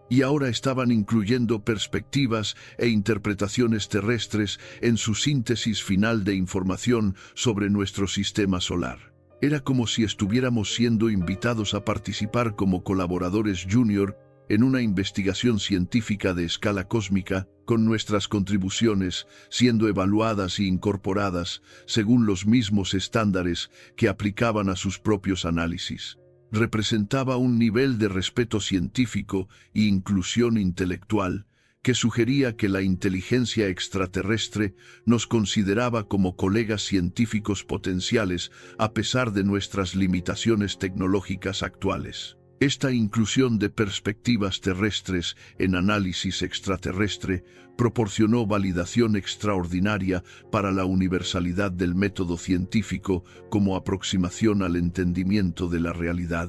y ahora estaban incluyendo perspectivas e interpretaciones terrestres en su síntesis final de información sobre nuestro sistema solar. Era como si estuviéramos siendo invitados a participar como colaboradores junior en una investigación científica de escala cósmica, con nuestras contribuciones siendo evaluadas e incorporadas según los mismos estándares que aplicaban a sus propios análisis. Representaba un nivel de respeto científico e inclusión intelectual que sugería que la inteligencia extraterrestre nos consideraba como colegas científicos potenciales a pesar de nuestras limitaciones tecnológicas actuales. Esta inclusión de perspectivas terrestres en análisis extraterrestre proporcionó validación extraordinaria para la universalidad del método científico como aproximación al entendimiento de la realidad.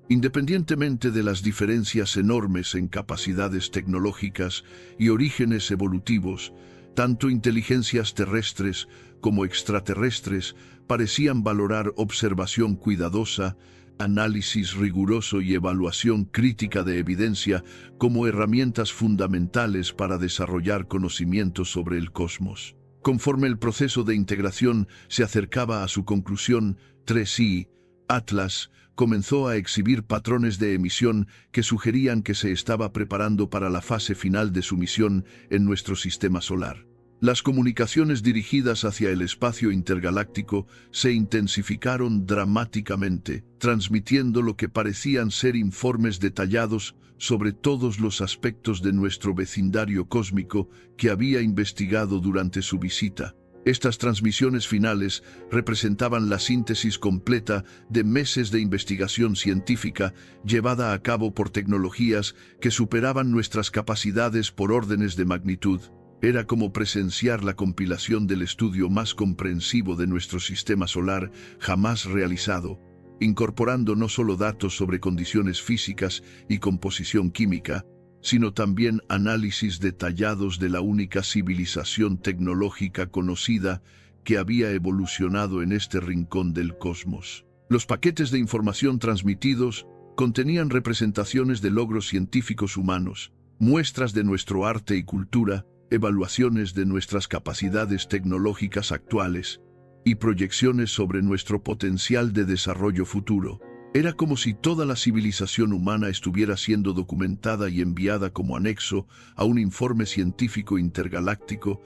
Independientemente de las diferencias enormes en capacidades tecnológicas y orígenes evolutivos, tanto inteligencias terrestres como extraterrestres parecían valorar observación cuidadosa, análisis riguroso y evaluación crítica de evidencia como herramientas fundamentales para desarrollar conocimientos sobre el cosmos. Conforme el proceso de integración se acercaba a su conclusión, 3i, Atlas comenzó a exhibir patrones de emisión que sugerían que se estaba preparando para la fase final de su misión en nuestro sistema solar. Las comunicaciones dirigidas hacia el espacio intergaláctico se intensificaron dramáticamente, transmitiendo lo que parecían ser informes detallados sobre todos los aspectos de nuestro vecindario cósmico que había investigado durante su visita. Estas transmisiones finales representaban la síntesis completa de meses de investigación científica llevada a cabo por tecnologías que superaban nuestras capacidades por órdenes de magnitud. Era como presenciar la compilación del estudio más comprensivo de nuestro sistema solar jamás realizado, incorporando no solo datos sobre condiciones físicas y composición química, sino también análisis detallados de la única civilización tecnológica conocida que había evolucionado en este rincón del cosmos. Los paquetes de información transmitidos contenían representaciones de logros científicos humanos, muestras de nuestro arte y cultura, evaluaciones de nuestras capacidades tecnológicas actuales y proyecciones sobre nuestro potencial de desarrollo futuro. Era como si toda la civilización humana estuviera siendo documentada y enviada como anexo a un informe científico intergaláctico,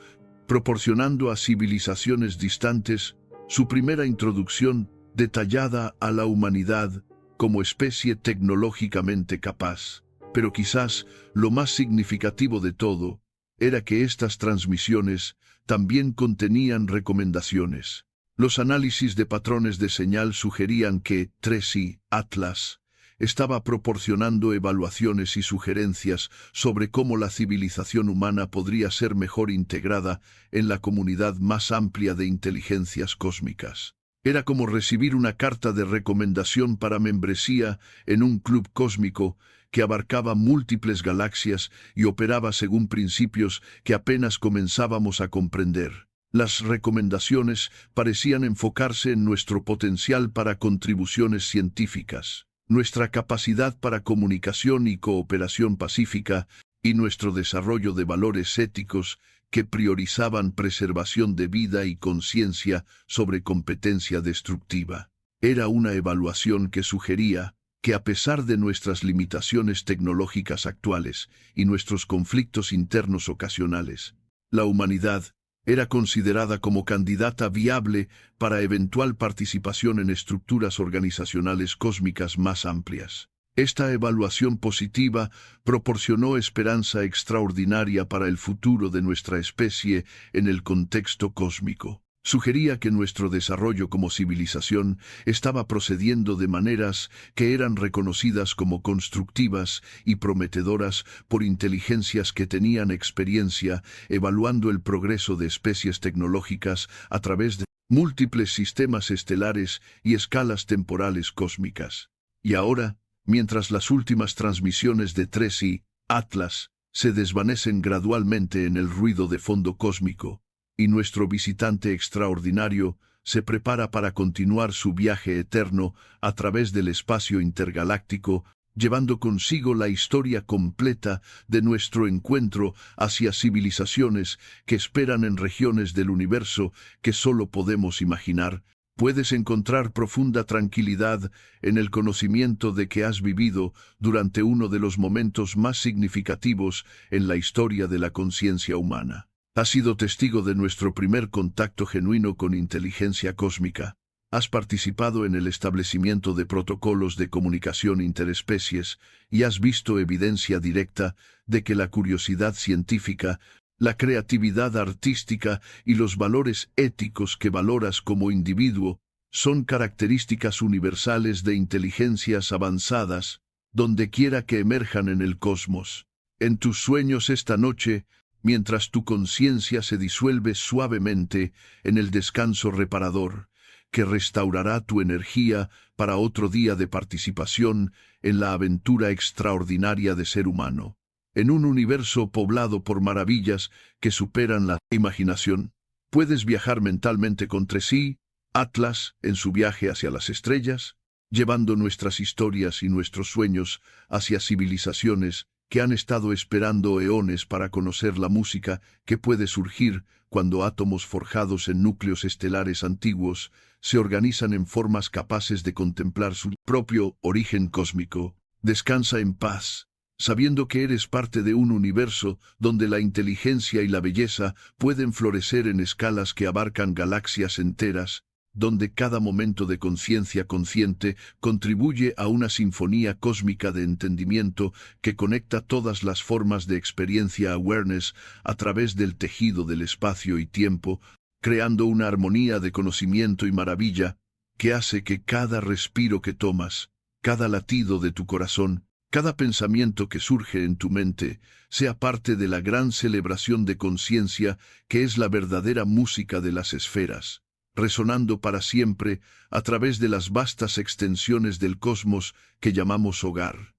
proporcionando a civilizaciones distantes su primera introducción detallada a la humanidad como especie tecnológicamente capaz. Pero quizás lo más significativo de todo era que estas transmisiones también contenían recomendaciones. Los análisis de patrones de señal sugerían que 3i Atlas estaba proporcionando evaluaciones y sugerencias sobre cómo la civilización humana podría ser mejor integrada en la comunidad más amplia de inteligencias cósmicas. Era como recibir una carta de recomendación para membresía en un club cósmico que abarcaba múltiples galaxias y operaba según principios que apenas comenzábamos a comprender. Las recomendaciones parecían enfocarse en nuestro potencial para contribuciones científicas, nuestra capacidad para comunicación y cooperación pacífica y nuestro desarrollo de valores éticos que priorizaban preservación de vida y conciencia sobre competencia destructiva. Era una evaluación que sugería que a pesar de nuestras limitaciones tecnológicas actuales y nuestros conflictos internos ocasionales, la humanidad era considerada como candidata viable para eventual participación en estructuras organizacionales cósmicas más amplias. Esta evaluación positiva proporcionó esperanza extraordinaria para el futuro de nuestra especie en el contexto cósmico. Sugería que nuestro desarrollo como civilización estaba procediendo de maneras que eran reconocidas como constructivas y prometedoras por inteligencias que tenían experiencia evaluando el progreso de especies tecnológicas a través de múltiples sistemas estelares y escalas temporales cósmicas. Y ahora, mientras las últimas transmisiones de 3i Atlas se desvanecen gradualmente en el ruido de fondo cósmico, y nuestro visitante extraordinario se prepara para continuar su viaje eterno a través del espacio intergaláctico, llevando consigo la historia completa de nuestro encuentro hacia civilizaciones que esperan en regiones del universo que solo podemos imaginar. Puedes encontrar profunda tranquilidad en el conocimiento de que has vivido durante uno de los momentos más significativos en la historia de la conciencia humana. Has sido testigo de nuestro primer contacto genuino con inteligencia cósmica. Has participado en el establecimiento de protocolos de comunicación interespecies y has visto evidencia directa de que la curiosidad científica, la creatividad artística y los valores éticos que valoras como individuo son características universales de inteligencias avanzadas, donde quiera que emerjan en el cosmos. En tus sueños esta noche, mientras tu conciencia se disuelve suavemente en el descanso reparador, que restaurará tu energía para otro día de participación en la aventura extraordinaria de ser humano, en un universo poblado por maravillas que superan la imaginación. Puedes viajar mentalmente con 3i Atlas en su viaje hacia las estrellas, llevando nuestras historias y nuestros sueños hacia civilizaciones que han estado esperando eones para conocer la música que puede surgir cuando átomos forjados en núcleos estelares antiguos se organizan en formas capaces de contemplar su propio origen cósmico. Descansa en paz, sabiendo que eres parte de un universo donde la inteligencia y la belleza pueden florecer en escalas que abarcan galaxias enteras, donde cada momento de conciencia consciente contribuye a una sinfonía cósmica de entendimiento que conecta todas las formas de experiencia awareness a través del tejido del espacio y tiempo, creando una armonía de conocimiento y maravilla que hace que cada respiro que tomas, cada latido de tu corazón, cada pensamiento que surge en tu mente, sea parte de la gran celebración de conciencia que es la verdadera música de las esferas, resonando para siempre a través de las vastas extensiones del cosmos que llamamos hogar.